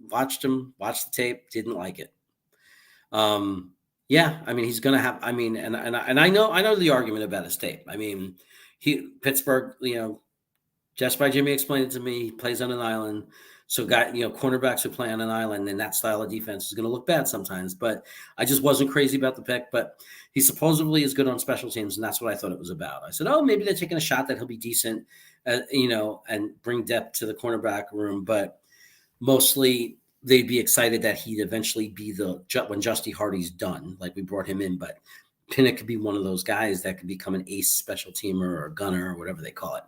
Watched the tape, didn't like it. Yeah, I mean, he's going to have. I mean, and I know the argument about his tape. I mean, Pittsburgh, just by Jimmy explained it to me. He plays on an island, so cornerbacks who play on an island and that style of defense is going to look bad sometimes. But I just wasn't crazy about the pick. But he supposedly is good on special teams, and that's what I thought it was about. I said, oh, maybe they're taking a shot that he'll be decent, and bring depth to the cornerback room. But mostly they'd be excited that he'd eventually be when Justy Hardy's done, like we brought him in. But Pinnock could be one of those guys that could become an ace special teamer or a gunner or whatever they call it.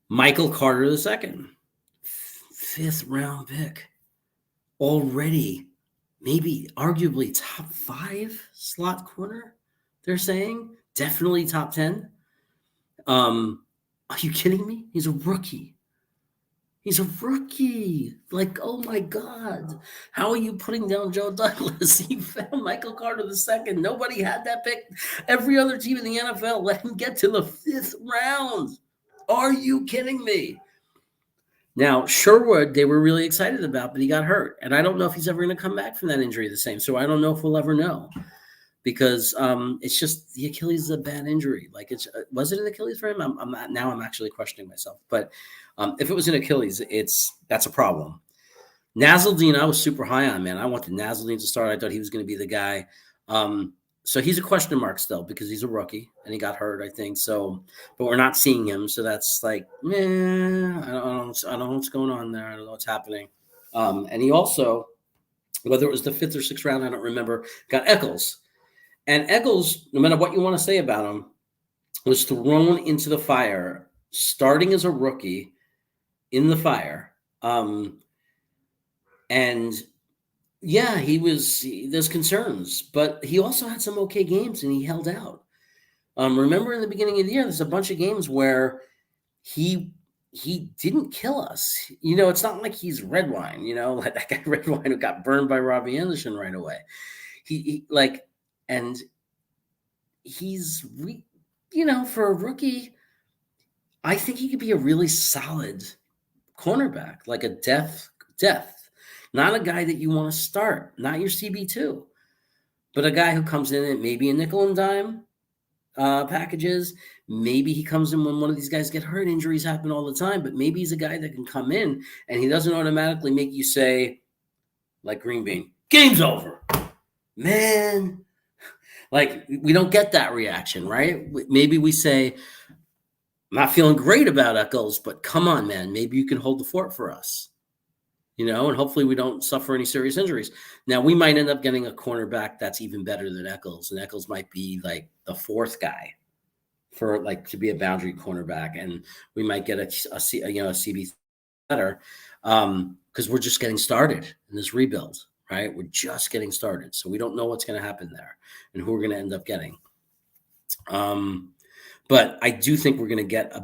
Michael Carter II, 5th round pick, already maybe arguably top 5 slot corner. They're saying definitely top 10. Are you kidding me? He's a rookie. Like, oh my God. How are you putting down Joe Douglas? He found Michael Carter II. Nobody had that pick. Every other team in the NFL let him get to the 5th round. Are you kidding me? Now, Sherwood, they were really excited about, but he got hurt. And I don't know if he's ever going to come back from that injury the same. So I don't know if we'll ever know. Because it's just the Achilles is a bad injury. Like, was it an Achilles for him? I'm actually questioning myself. But if it was an Achilles, that's a problem. Nasruddin, I was super high on, man. I wanted Nasruddin to start. I thought he was going to be the guy. So he's a question mark still because he's a rookie and he got hurt, I think. So, but we're not seeing him. So that's like, I don't know what's going on there. I don't know what's happening. And he also, whether it was the 5th or 6th round, I don't remember, got Eccles. And Eccles, no matter what you want to say about him, was thrown into the fire, starting as a rookie in the fire. And yeah, there's concerns, but he also had some okay games and he held out. Remember in the beginning of the year, there's a bunch of games where he didn't kill us. It's not like he's Redwine, like that guy Redwine who got burned by Robbie Anderson right away. And he's, for a rookie, I think he could be a really solid cornerback, like a depth, not a guy that you want to start, not your CB2, but a guy who comes in at maybe a nickel and dime, packages. Maybe he comes in when one of these guys get hurt. Injuries happen all the time, but maybe he's a guy that can come in and he doesn't automatically make you say, like Green Bean, game's over. Man, like we don't get that reaction, right? Maybe we say, I'm not feeling great about Eccles, but come on, man, maybe you can hold the fort for us. And hopefully we don't suffer any serious injuries. Now, we might end up getting a cornerback that's even better than Eccles, and Eccles might be like the fourth guy for like to be a boundary cornerback, and we might get a CB better because we're just getting started in this rebuild, right? We're just getting started, so we don't know what's going to happen there and who we're going to end up getting. But I do think we're going to get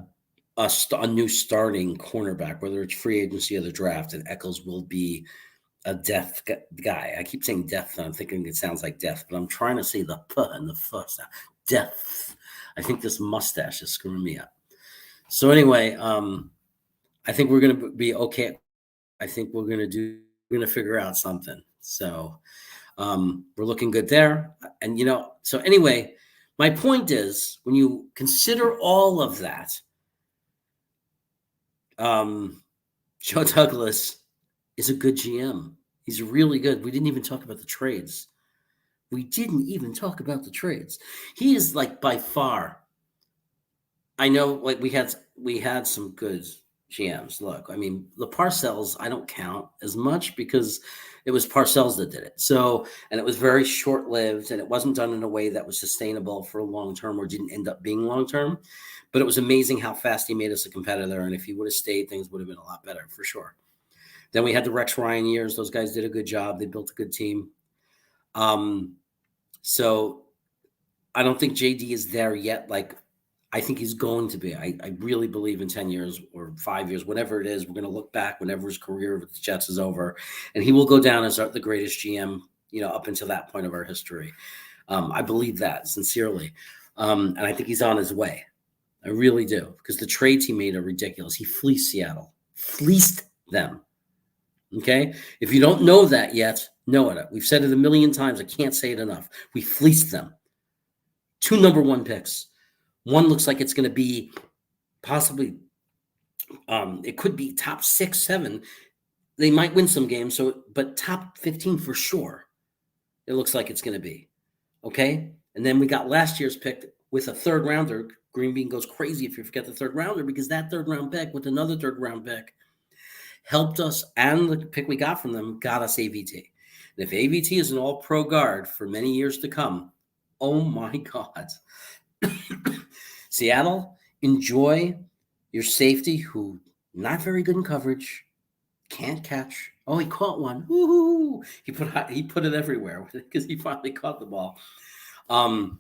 a new starting cornerback, whether it's free agency or the draft, and Eccles will be a depth guy. I keep saying depth, and I'm thinking it sounds like death, but I'm trying to say the p and the f sound. Depth. I think this mustache is screwing me up. So anyway, I think we're going to be okay. I think we're going to figure out something. So we're looking good there. And, so anyway, my point is when you consider all of that, Joe Douglas is a good GM. He's really good. We didn't even talk about the trades. He is like by far. I know, like we had some good GMs. Look, I mean, the Parcells I don't count as much because it was Parcells that did it. So, and it was very short-lived, and it wasn't done in a way that was sustainable for long term or didn't end up being long term. But it was amazing how fast he made us a competitor. And if he would have stayed, things would have been a lot better for sure. Then we had the Rex Ryan years. Those guys did a good job. They built a good team. So I don't think JD is there yet. Like, I think he's going to be. I really believe in 10 years or 5 years, whatever it is, we're going to look back whenever his career with the Jets is over, and he will go down as the greatest GM, up until that point of our history. I believe that sincerely. And I think he's on his way. I really do, because the trades he made are ridiculous. He fleeced Seattle, fleeced them. Okay? If you don't know that yet, know it. We've said it a million times. I can't say it enough. We fleeced them. 2 number 1 picks. One looks like it's going to be possibly, it could be top 6, 7. They might win some games, but top 15 for sure. It looks like it's going to be. Okay? And then we got last year's pick with a 3rd rounder. Green Bean goes crazy if you forget the 3rd rounder, because that 3rd round pick with another 3rd round pick helped us, and the pick we got from them got us AVT. And if AVT is an all-pro guard for many years to come, oh my God. Seattle, enjoy your safety who not very good in coverage, can't catch. Oh, he caught one. Woo-hoo. He put it everywhere because he finally caught the ball. And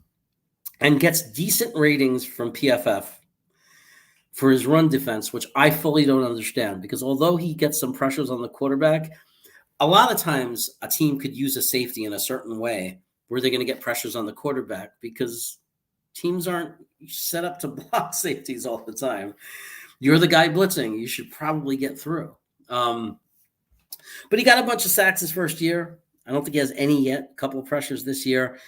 gets decent ratings from PFF for his run defense, which I fully don't understand, because although he gets some pressures on the quarterback, a lot of times a team could use a safety in a certain way where they're going to get pressures on the quarterback, because teams aren't set up to block safeties all the time. You're the guy blitzing. You should probably get through. But he got a bunch of sacks his first year. I don't think he has any yet. A couple of pressures this year.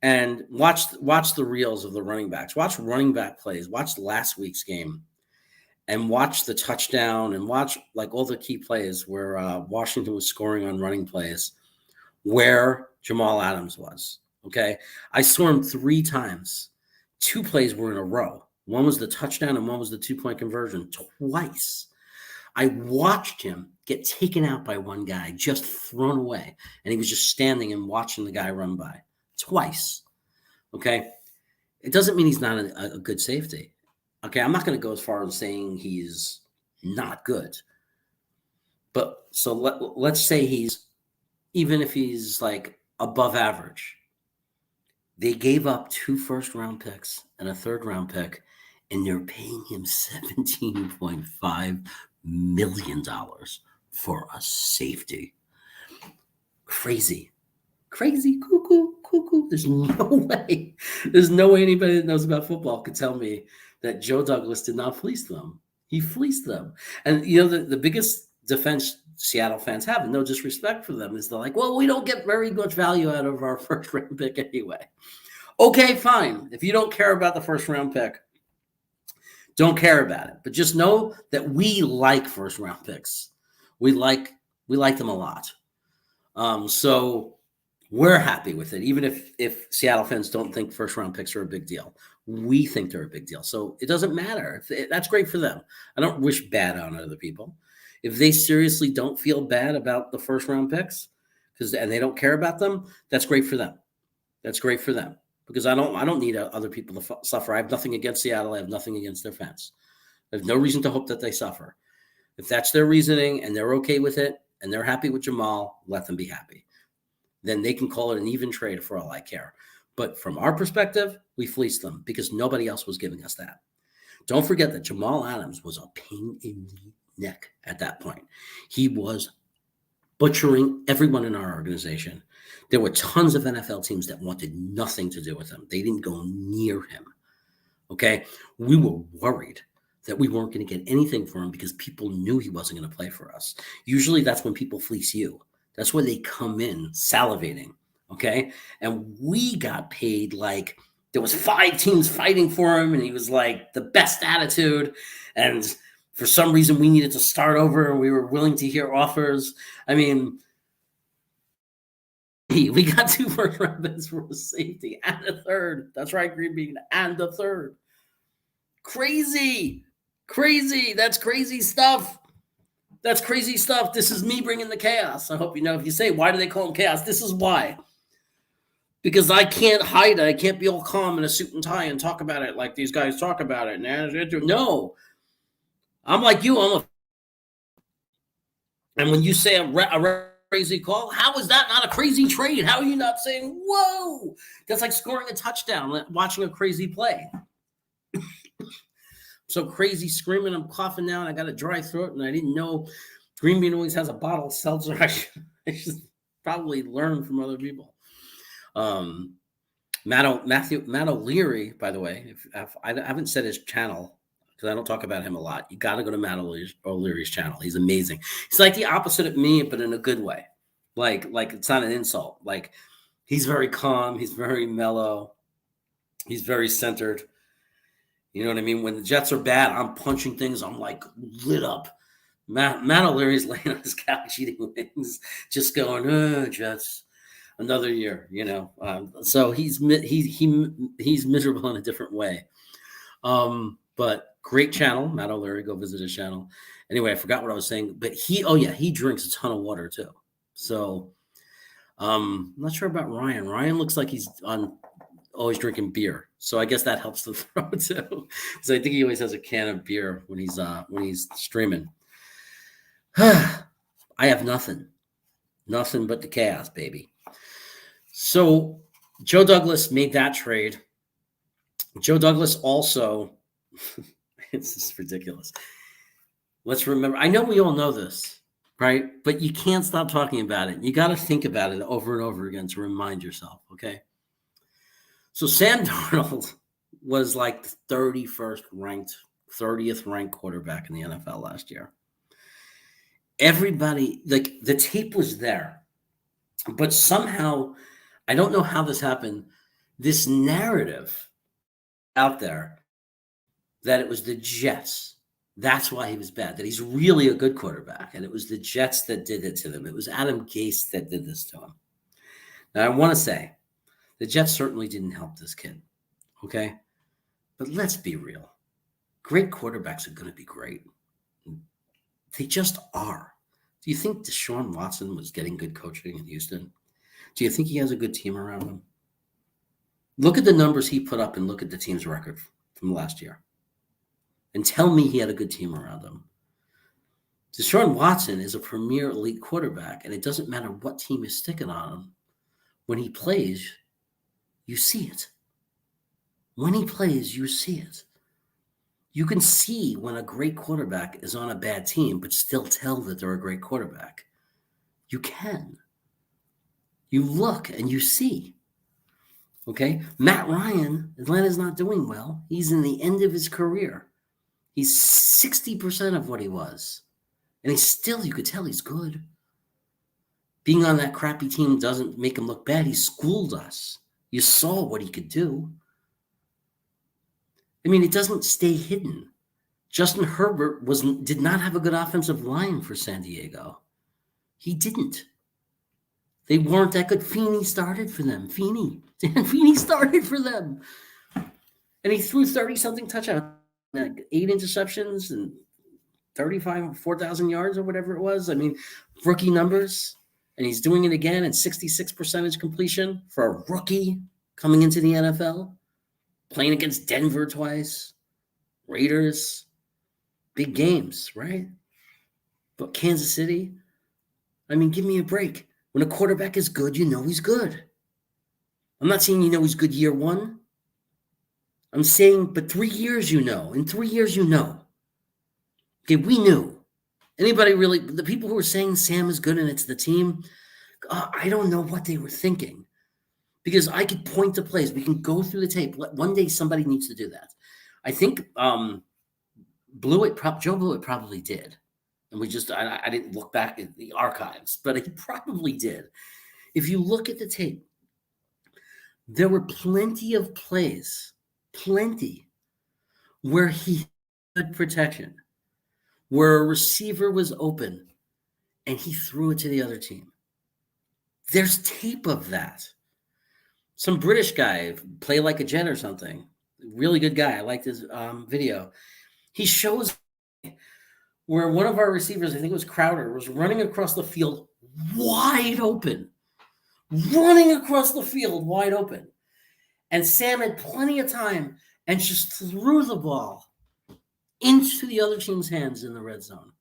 And watch the reels of the running backs. Watch running back plays. Watch last week's game. And watch the touchdown, and watch like all the key plays where Washington was scoring on running plays, where Jamal Adams was. Okay. I saw him 3 times. 2 plays were in a row. One was the touchdown and one was the 2-point conversion. Twice. I watched him get taken out by one guy, just thrown away. And he was just standing and watching the guy run by. Twice. Okay. It doesn't mean he's not a good safety. Okay. I'm not going to go as far as saying he's not good. But so let's say even if he's like above average, they gave up 2 first-round picks and a 3rd-round pick, and they're paying him $17.5 million for a safety. Crazy, cuckoo. There's no way anybody that knows about football could tell me that Joe Douglas did not fleece them. He fleeced them. And, the biggest defense Seattle fans have, and no disrespect for them, is they're like, well, we don't get very much value out of our 1st-round pick anyway. Okay, fine. If you don't care about the first round pick, don't care about it. But just know that we like first round picks. We like them a lot. So we're happy with it, even if Seattle fans don't think first round picks are a big deal. We think they're a big deal. So it doesn't matter. That's great for them. I don't wish bad on other people. If they seriously don't feel bad about the first round picks and they don't care about them, that's great for them. That's great for them because I don't need other people to suffer. I have nothing against Seattle. I have nothing against their fans. I have no reason to hope that they suffer. If that's their reasoning and they're okay with it and they're happy with Jamal, let them be happy. Then they can call it an even trade for all I care. But from our perspective, we fleeced them because nobody else was giving us that. Don't forget that Jamal Adams was a pain in the neck at that point. He was butchering everyone in our organization. There were tons of NFL teams that wanted nothing to do with him. They didn't go near him. Okay? We were worried that we weren't going to get anything for him because people knew he wasn't going to play for us. Usually that's when people fleece you. That's when they come in salivating, okay? And we got paid like there was 5 teams fighting for him, and he was like the best attitude. And for some reason, we needed to start over, and we were willing to hear offers. I mean, we got 2 first-round picks for a safety and a third. That's right, Green Bean, and a third. Crazy. That's crazy stuff. That's crazy stuff. This is me bringing the chaos. I hope you know. If you say, why do they call him chaos? This is why. Because I can't hide it. I can't be all calm in a suit and tie and talk about it like these guys talk about it. No. I'm like you. And when you say a crazy call, how is that not a crazy trade? How are you not saying, whoa? That's like scoring a touchdown, watching a crazy play. So crazy screaming, I'm coughing now, and I got a dry throat, and I didn't know Green Bean always has a bottle of seltzer. I should probably learn from other people. Matt O'Leary, by the way, if I haven't said his channel because I don't talk about him a lot. You got to go to Matt O'Leary's channel. He's amazing. He's like the opposite of me, but in a good way. Like it's not an insult. Like he's very calm. He's very mellow. He's very centered. You know what I mean? When the Jets are bad, I'm punching things. I'm like lit up. Matt O'Leary's laying on his couch eating wings, just going, Jets, another year, you know. So he's miserable in a different way. But great channel, Matt O'Leary. Go visit his channel. Anyway, I forgot what I was saying. But he drinks a ton of water too. So I'm not sure about Ryan. Ryan looks like he's always drinking beer. So I guess that helps the throw too. So I think he always has a can of beer when he's streaming. I have nothing but the chaos, baby. So Joe Douglas made that trade. Joe Douglas also, it's just ridiculous. Let's remember, I know we all know this, right? But you can't stop talking about it. You got to think about it over and over again to remind yourself, okay? So Sam Darnold was like the 30th ranked quarterback in the NFL last year. Everybody, like the tape was there, but somehow, I don't know how this happened, this narrative out there that it was the Jets. That's why he was bad, that he's really a good quarterback. And it was the Jets that did it to them. It was Adam Gase that did this to him. Now, I want to say, the Jets certainly didn't help this kid, okay? But let's be real. Great quarterbacks are going to be great. They just are. Do you think Deshaun Watson was getting good coaching in Houston? Do you think he has a good team around him? Look at the numbers he put up and look at the team's record from last year. And tell me he had a good team around him. Deshaun Watson is a premier elite quarterback, and it doesn't matter what team is sticking on him. When he plays, you see it. When he plays, you see it. You can see when a great quarterback is on a bad team, but still tell that they're a great quarterback. You can. You look and you see. Okay? Matt Ryan, Atlanta's not doing well. He's in the end of his career. He's 60% of what he was. And he's still, you could tell he's good. Being on that crappy team doesn't make him look bad. He schooled us. You saw what he could do. I mean, it doesn't stay hidden. Justin Herbert did not have a good offensive line for San Diego. He didn't. They weren't that good. Feeney started for them. Dan Feeney started for them. And he threw 30-something touchdowns, 8 interceptions, and 4,000 yards or whatever it was. I mean, rookie numbers. And he's doing it again at 66% completion for a rookie coming into the NFL. Playing against Denver twice. Raiders. Big games, right? But Kansas City, I mean, give me a break. When a quarterback is good, you know he's good. I'm not saying you know he's good year one. I'm saying, but 3 years you know. In 3 years you know. Okay, we knew. Anybody really, the people who were saying Sam is good and it's the team, I don't know what they were thinking. Because I could point to plays. We can go through the tape. One day somebody needs to do that. I think Joe Blewett probably did. And I didn't look back at the archives, but he probably did. If you look at the tape, there were plenty of plays, where he had protection, where a receiver was open, and he threw it to the other team. There's tape of that. Some British guy, Play Like a Jet or something, really good guy. I liked his video. He shows where one of our receivers, I think it was Crowder, was running across the field wide open. And Sam had plenty of time and just threw the ball into the other team's hands in the red zone.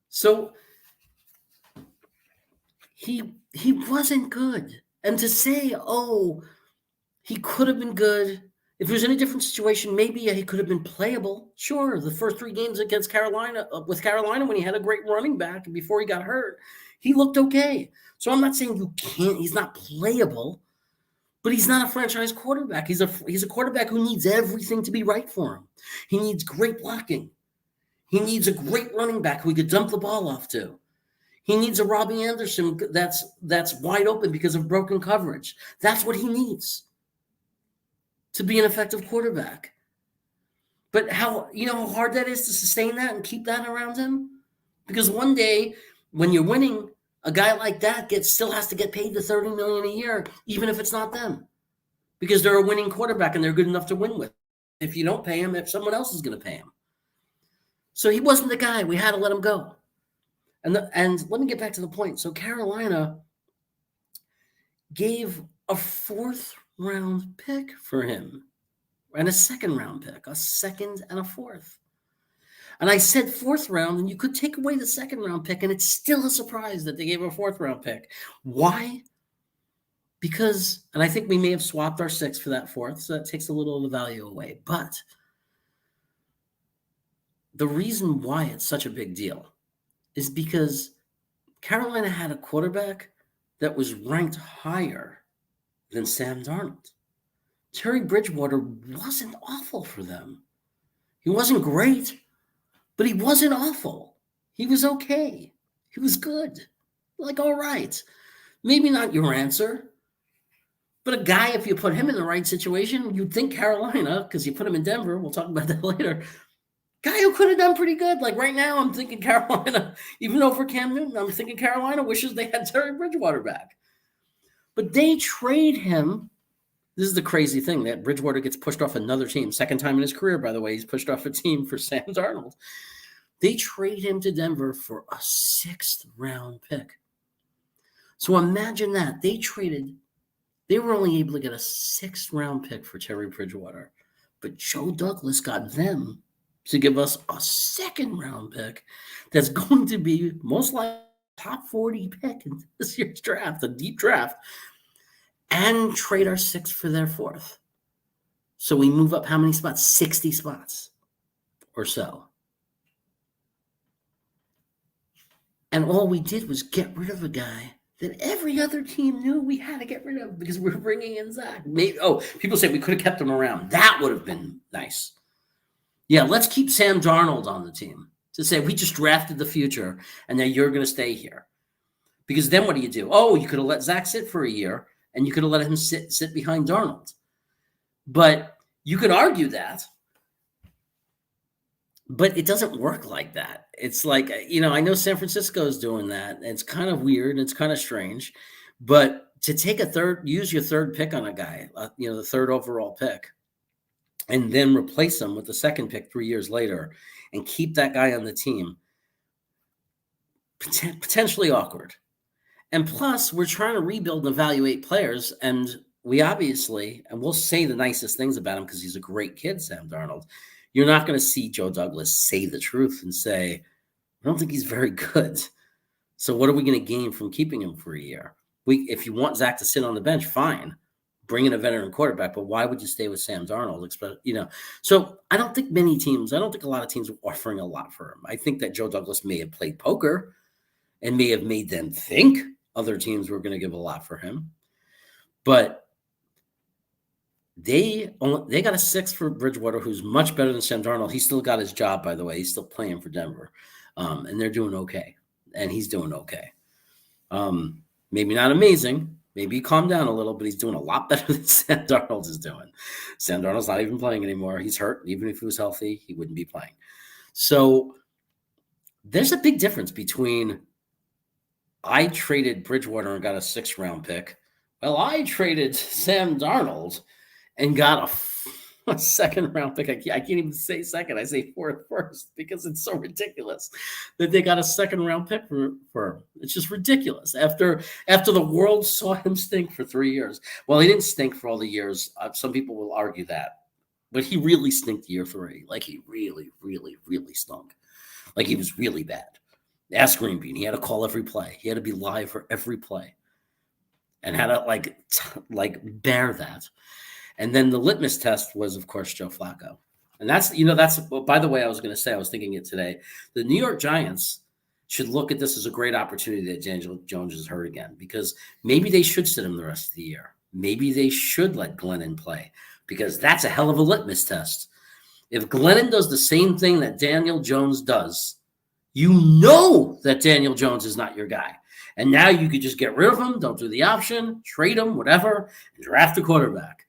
So he wasn't good. And to say, he could have been good. If it was in a different situation, maybe he could have been playable. Sure, the first 3 games against Carolina, when he had a great running back and before he got hurt, he looked okay. So I'm not saying he's not playable, but he's not a franchise quarterback. He's a quarterback who needs everything to be right for him. He needs great blocking. He needs a great running back who he could dump the ball off to. He needs a Robbie Anderson that's wide open because of broken coverage. That's what he needs to be an effective quarterback. But how hard that is to sustain that and keep that around him? Because one day when you're winning, a guy like that still has to get paid the $30 million a year, even if it's not them, because they're a winning quarterback and they're good enough to win with. If you don't pay him, if someone else is going to pay him. So he wasn't the guy. We had to let him go. And let me get back to the point. So Carolina gave a 4th-round pick for him and a 2nd-round pick, a 2nd and a 4th. And I said 4th round, and you could take away the 2nd-round pick, and it's still a surprise that they gave a 4th-round pick. Why? Because, and I think we may have swapped our 6th for that 4th, so that takes a little of the value away. But the reason why it's such a big deal is because Carolina had a quarterback that was ranked higher than Sam Darnold. Terry Bridgewater wasn't awful for them. He wasn't great, but he wasn't awful. He was okay. He was good. Like, all right. Maybe not your answer, but a guy, if you put him in the right situation, you'd think Carolina, because you put him in Denver, we'll talk about that later, guy who could have done pretty good. Like right now, I'm thinking Carolina, even though for Cam Newton, I'm thinking Carolina wishes they had Terry Bridgewater back. But they trade him. This is the crazy thing, that Bridgewater gets pushed off another team. 2nd time in his career, by the way, he's pushed off a team for Sam Darnold. They trade him to Denver for a 6th-round pick. So imagine that. They were only able to get a 6th-round pick for Terry Bridgewater. But Joe Douglas got them to give us a 2nd-round pick that's going to be most likely top 40 pick in this year's draft, a deep draft, and trade our 6th for their 4th. So we move up how many spots? 60 spots or so. And all we did was get rid of a guy that every other team knew we had to get rid of because we were bringing in Zach. People say we could have kept him around. That would have been nice. Yeah, let's keep Sam Darnold on the team to say we just drafted the future and now you're going to stay here. Because then what do? You could have let Zach sit for a year and you could have let him sit behind Darnold. But you could argue that. But it doesn't work like that. It's like, I know San Francisco is doing that. And it's kind of weird. It's kind of strange. But to take use your third pick on a guy, the third overall pick, and then replace him with the second pick 3 years later and keep that guy on the team, potentially awkward. And plus, we're trying to rebuild and evaluate players. And we obviously, and we'll say the nicest things about him because he's a great kid, Sam Darnold. You're not going to see Joe Douglas say the truth and say, I don't think he's very good. So what are we going to gain from keeping him for a year? If you want Zach to sit on the bench, fine. Bring in a veteran quarterback, but why would you stay with Sam Darnold? So I don't think a lot of teams are offering a lot for him. I think that Joe Douglas may have played poker and may have made them think other teams were going to give a lot for him. But they got a 6 for Bridgewater, who's much better than Sam Darnold. He still got his job, by the way. He's still playing for Denver. And they're doing okay. And he's doing okay. Maybe not amazing. Maybe he calmed down a little, but he's doing a lot better than Sam Darnold is doing. Sam Darnold's not even playing anymore. He's hurt. Even if he was healthy, he wouldn't be playing. So there's a big difference between I traded Bridgewater and got a 6th-round pick. Well, I traded Sam Darnold and got a 2nd-round pick. I can't even say second. I say first because it's so ridiculous that they got a 2nd-round pick for him. It's just ridiculous. After the world saw him stink for 3 years. Well, he didn't stink for all the years. Some people will argue that. But he really stinked year 3. Like he really, really, really stunk. Like he was really bad. Ask Greenbean. He had to call every play. He had to be live for every play. And had to bear that. And then the litmus test was, of course, Joe Flacco. And that's, by the way, I was going to say, I was thinking it today. The New York Giants should look at this as a great opportunity that Daniel Jones is hurt again, because maybe they should sit him the rest of the year. Maybe they should let Glennon play, because that's a hell of a litmus test. If Glennon does the same thing that Daniel Jones does, you know that Daniel Jones is not your guy. And now you could just get rid of him, don't do the option, trade him, whatever, and draft a quarterback.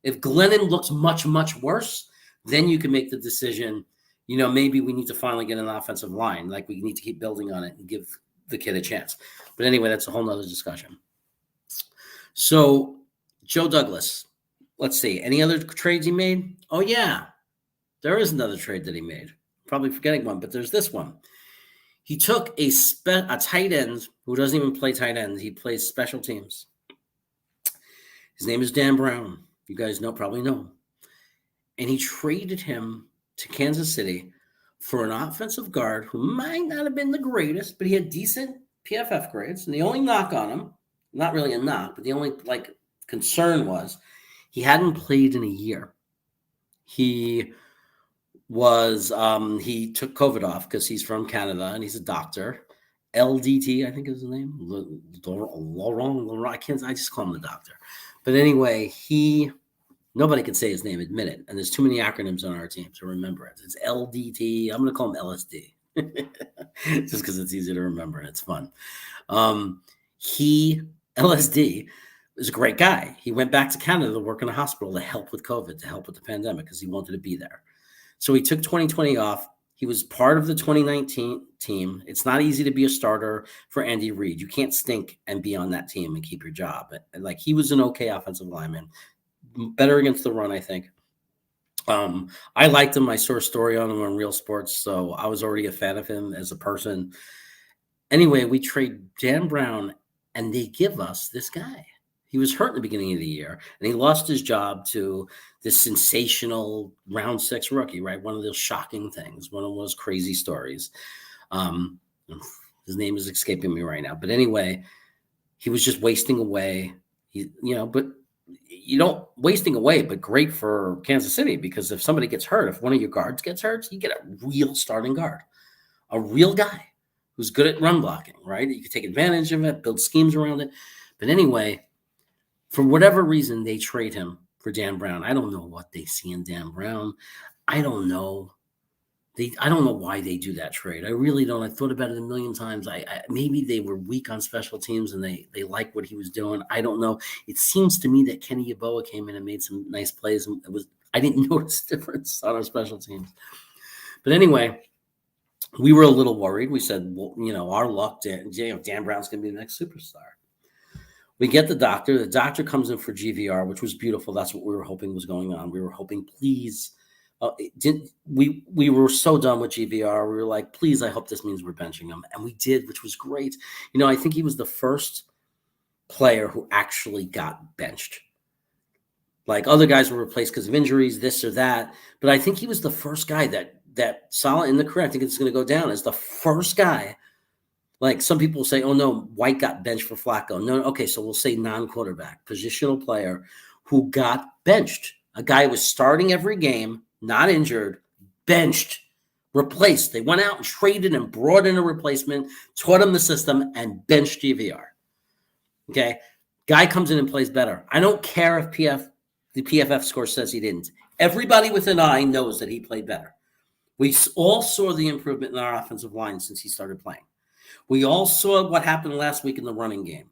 If Glennon looks much, much worse, then you can make the decision, maybe we need to finally get an offensive line. Like we need to keep building on it and give the kid a chance. But anyway, that's a whole nother discussion. So Joe Douglas, let's see. Any other trades he made? Oh, yeah. There is another trade that he made. Probably forgetting one, but there's this one. He took a tight end who doesn't even play tight end. He plays special teams. His name is Dan Brown. You guys probably know him. And he traded him to Kansas City for an offensive guard who might not have been the greatest, but he had decent PFF grades. And the only knock on him, not really a knock, but the only concern was he hadn't played in a year. He took COVID off because he's from Canada and he's a doctor. LDT, I think is his name. Laurent, I just call him the doctor. But anyway, nobody can say his name, admit it. And there's too many acronyms on our team to remember it. It's LDT. I'm going to call him LSD just because it's easy to remember and it's fun. LSD is a great guy. He went back to Canada to work in a hospital to help with COVID, to help with the pandemic because he wanted to be there. So he took 2020 off. He was part of the 2019 team. It's not easy to be a starter for Andy Reid. You can't stink and be on that team and keep your job. He was an okay offensive lineman, better against the run, I think. I liked him. I saw a story on him on Real Sports, so I was already a fan of him as a person. Anyway, we trade Dan Brown, and they give us this guy. He was hurt in the beginning of the year, and he lost his job to this sensational round 6 rookie, right? One of those shocking things, one of those crazy stories. His name is escaping me right now. But anyway, he was just wasting away. Wasting away, but great for Kansas City, because if somebody gets hurt, if one of your guards gets hurt, you get a real starting guard, a real guy who's good at run blocking, right? You can take advantage of it, build schemes around it. But anyway, for whatever reason, they trade him for Dan Brown. I don't know what they see in Dan Brown. I don't know. I don't know why they do that trade. I really don't. I thought about it a million times. Maybe they were weak on special teams and they like what he was doing. I don't know. It seems to me that Kenny Yeboah came in and made some nice plays, and I didn't notice the difference on our special teams. But anyway, we were a little worried. We said, well, our luck, Dan Brown's going to be the next superstar. We get the doctor. The doctor comes in for GVR, which was beautiful. That's what we were hoping was going on. We were hoping, please. We were so done with GVR. We were like, please, I hope this means we're benching him. And we did, which was great. I think he was the first player who actually got benched. Like other guys were replaced because of injuries, this or that. But I think he was the first guy that Saleh in the career, I think it's going to go down as the first guy. Like some people say, oh, no, White got benched for Flacco. No, okay, so we'll say non-quarterback, positional player who got benched. A guy who was starting every game, not injured, benched, replaced. They went out and traded and brought in a replacement, taught him the system, and benched GVR. Okay? Guy comes in and plays better. I don't care if the PFF score says he didn't. Everybody with an eye knows that he played better. We all saw the improvement in our offensive line since he started playing. We all saw what happened last week in the running game.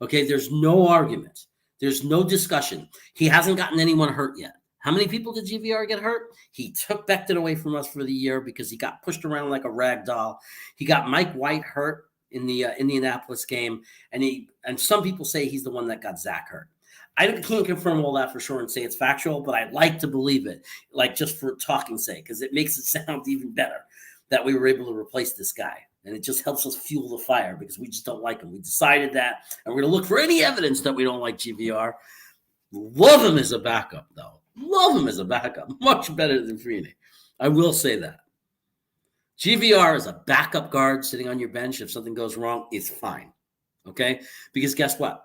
Okay? There's no argument. There's no discussion. He hasn't gotten anyone hurt yet. How many people did GVR get hurt? He took Becton away from us for the year because he got pushed around like a rag doll. He got Mike White hurt in the Indianapolis game, and some people say he's the one that got Zach hurt. I can't confirm all that for sure and say it's factual, but I'd like to believe it, like just for talking's sake, because it makes it sound even better that we were able to replace this guy. And it just helps us fuel the fire because we just don't like him. We decided that, and we're going to look for any evidence that we don't like GVR. Love him as a backup, though. Love him as a backup. Much better than Freeney. I will say that. GVR is a backup guard sitting on your bench. If something goes wrong, it's fine. Okay? Because guess what?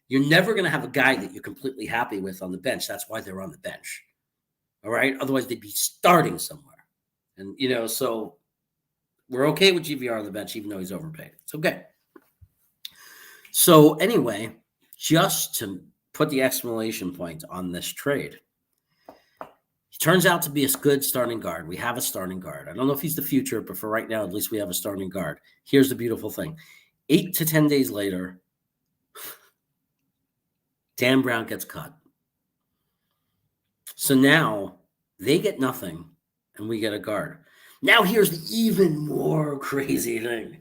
You're never going to have a guy that you're completely happy with on the bench. That's why they're on the bench. All right? Otherwise, they'd be starting somewhere. And, so we're okay with GVR on the bench, even though he's overpaid. It's okay. So anyway, just to put the exclamation point on this trade, he turns out to be a good starting guard. We have a starting guard. I don't know if he's the future, but for right now, at least we have a starting guard. Here's the beautiful thing. 8 to 10 days later, Dan Brown gets cut. So now they get nothing, and we get a guard. Now here's the even more crazy thing.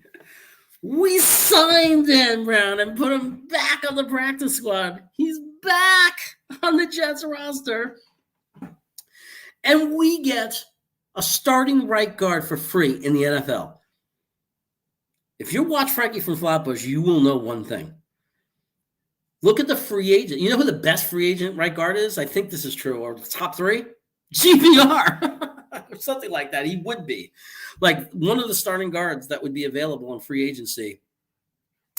We signed Dan Brown and put him back on the practice squad. He's back on the Jets roster. And we get a starting right guard for free in the NFL. If you watch Frankie from Flatbush, you will know one thing. Look at the free agent. You know who the best free agent right guard is? I think this is true. Or the top 3? GVR. Or something like that. He would be. Like one of the starting guards that would be available in free agency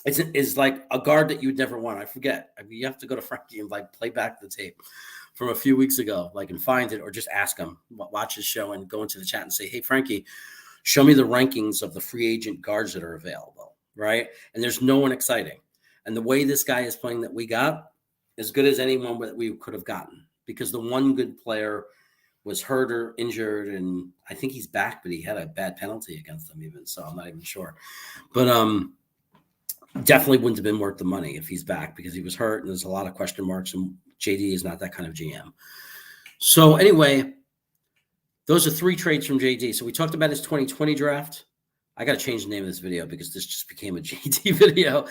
is like a guard that you would never want. I forget. I mean, you have to go to Frankie and like play back the tape from a few weeks ago, like and find it, or just ask him, watch his show and go into the chat and say, hey, Frankie, show me the rankings of the free agent guards that are available, right? And there's no one exciting. And the way this guy is playing that we got, as good as anyone that we could have gotten, because the one good player was hurt or injured, and I think he's back, but he had a bad penalty against them even, so I'm not even sure. But definitely wouldn't have been worth the money if he's back because he was hurt, and there's a lot of question marks, and JD is not that kind of GM. So anyway, those are 3 trades from JD. So we talked about his 2020 draft. I got to change the name of this video because this just became a JD video.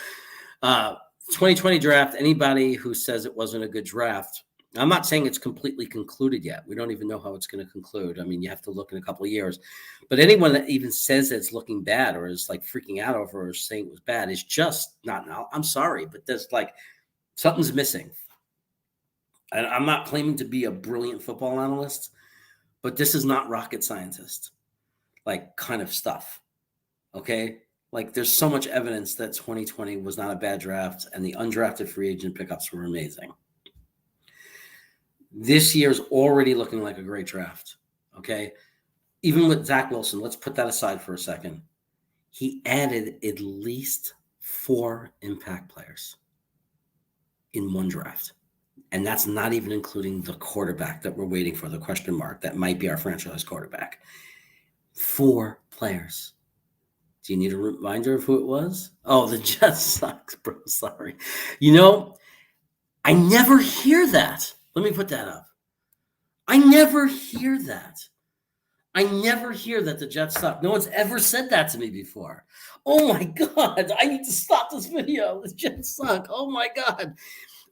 2020 draft, anybody who says it wasn't a good draft, I'm not saying it's completely concluded yet. We don't even know how it's going to conclude. I mean, you have to look in a couple of years. But anyone that even says it's looking bad or is like freaking out over or saying it was bad is just not now. I'm sorry, but there's like something's missing. And I'm not claiming to be a brilliant football analyst, but this is not rocket scientist, like kind of stuff. Okay? Like there's so much evidence that 2020 was not a bad draft and the undrafted free agent pickups were amazing. This year's already looking like a great draft, okay? Even with Zach Wilson, let's put that aside for a second. He added at least 4 impact players in one draft. And that's not even including the quarterback that we're waiting for, the question mark, that might be our franchise quarterback. 4 players. Do you need a reminder of who it was? Oh, the Jets sucks, bro. Sorry. I never hear that. Let me put that up. I never hear that. I never hear that the Jets suck. No one's ever said that to me before. Oh my God. I need to stop this video. The Jets suck. Oh my God.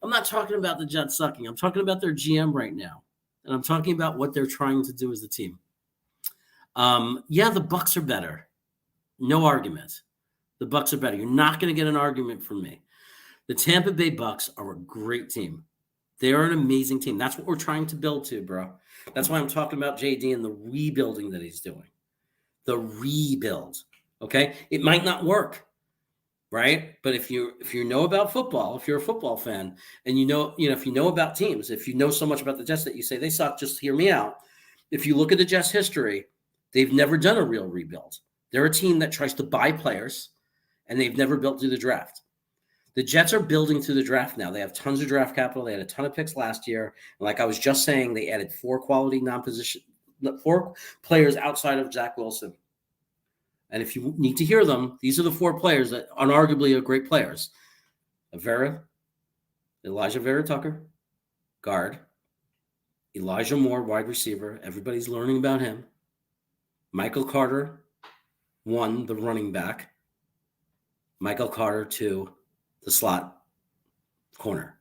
I'm not talking about the Jets sucking. I'm talking about their GM right now. And I'm talking about what they're trying to do as a team. Yeah, the Bucs are better. No argument. The Bucs are better. You're not going to get an argument from me. The Tampa Bay Bucs are a great team. They are an amazing team. That's what we're trying to build to, bro. That's why I'm talking about JD and the rebuilding that he's doing. The rebuild. Okay? It might not work, right? But if you know about football, if you're a football fan, and if you know about teams, if you know so much about the Jets that you say they suck, just hear me out. If you look at the Jets' history, they've never done a real rebuild. They're a team that tries to buy players, and they've never built through the draft. The Jets are building through the draft now. They have tons of draft capital. They had a ton of picks last year. And like I was just saying, they added 4 players outside of Zach Wilson. And if you need to hear them, these are the 4 players that unarguably are great players. Elijah Vera Tucker, guard. Elijah Moore, wide receiver. Everybody's learning about him. Michael Carter, 1, the running back. Michael Carter, 2, the slot corner.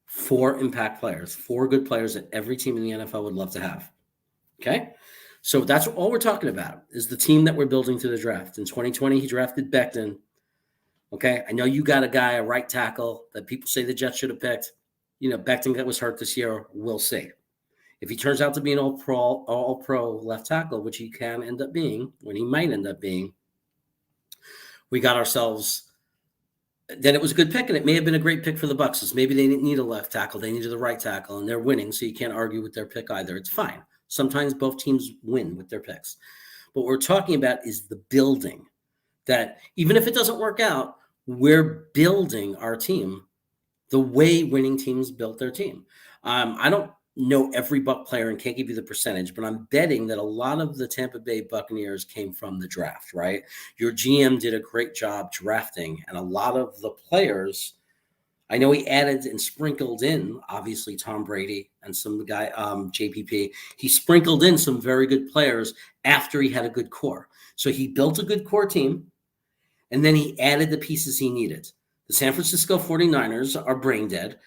4 impact players, 4 good players that every team in the NFL would love to have. Okay? So that's all we're talking about is the team that we're building through the draft. In 2020, he drafted Becton. Okay? I know you got a right tackle that people say the Jets should have picked. Becton was hurt this year. We'll see. If he turns out to be an all-pro left tackle, which he can end up being, when he might end up being, we got ourselves – then it was a good pick, and it may have been a great pick for the Bucs. Maybe they didn't need a left tackle. They needed the right tackle, and they're winning, so you can't argue with their pick either. It's fine. Sometimes both teams win with their picks. But what we're talking about is the building, that even if it doesn't work out, we're building our team the way winning teams built their team. I don't know every Buck player and can't give you the percentage, but I'm betting that a lot of the Tampa Bay Buccaneers came from the draft, right? Your GM did a great job drafting, and a lot of the players, I know he added and sprinkled in, obviously, Tom Brady and some guy, JPP. He sprinkled in some very good players after he had a good core. So he built a good core team, and then he added the pieces he needed. The San Francisco 49ers are brain dead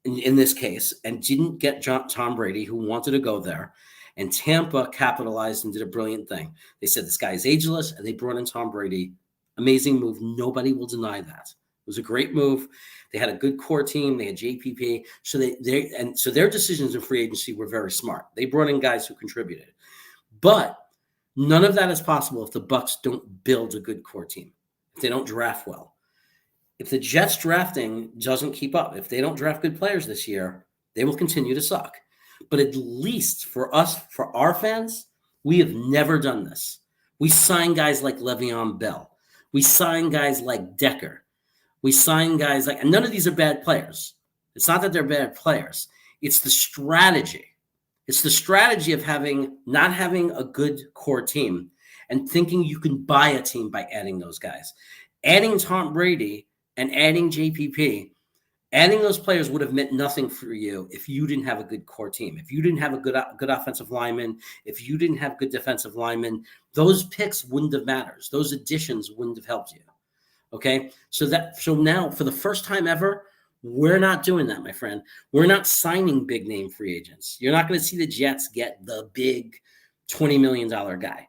in this case and didn't get Tom Brady, who wanted to go there. And Tampa capitalized and did a brilliant thing. They said this guy is ageless, and they brought in Tom Brady. Amazing move. Nobody will deny that. It was a great move. They had a good core team. They had JPP. So so their decisions in free agency were very smart. They brought in guys who contributed. But none of that is possible if the Bucs don't build a good core team, if they don't draft well. If the Jets drafting doesn't keep up, if they don't draft good players this year, they will continue to suck. But at least for us, for our fans, we have never done this. We sign guys like Le'Veon Bell. We sign guys like Decker. We sign guys and none of these are bad players. It's not that they're bad players. It's the strategy. It's the strategy of not having a good core team and thinking you can buy a team by adding those guys. Adding Tom Brady and adding JPP, adding those players would have meant nothing for you if you didn't have a good core team. If you didn't have a good offensive lineman, if you didn't have good defensive linemen, those picks wouldn't have mattered. Those additions wouldn't have helped you. Okay? So now, for the first time ever, we're not doing that, my friend. We're not signing big name free agents. You're not going to see the Jets get the big $20 million guy.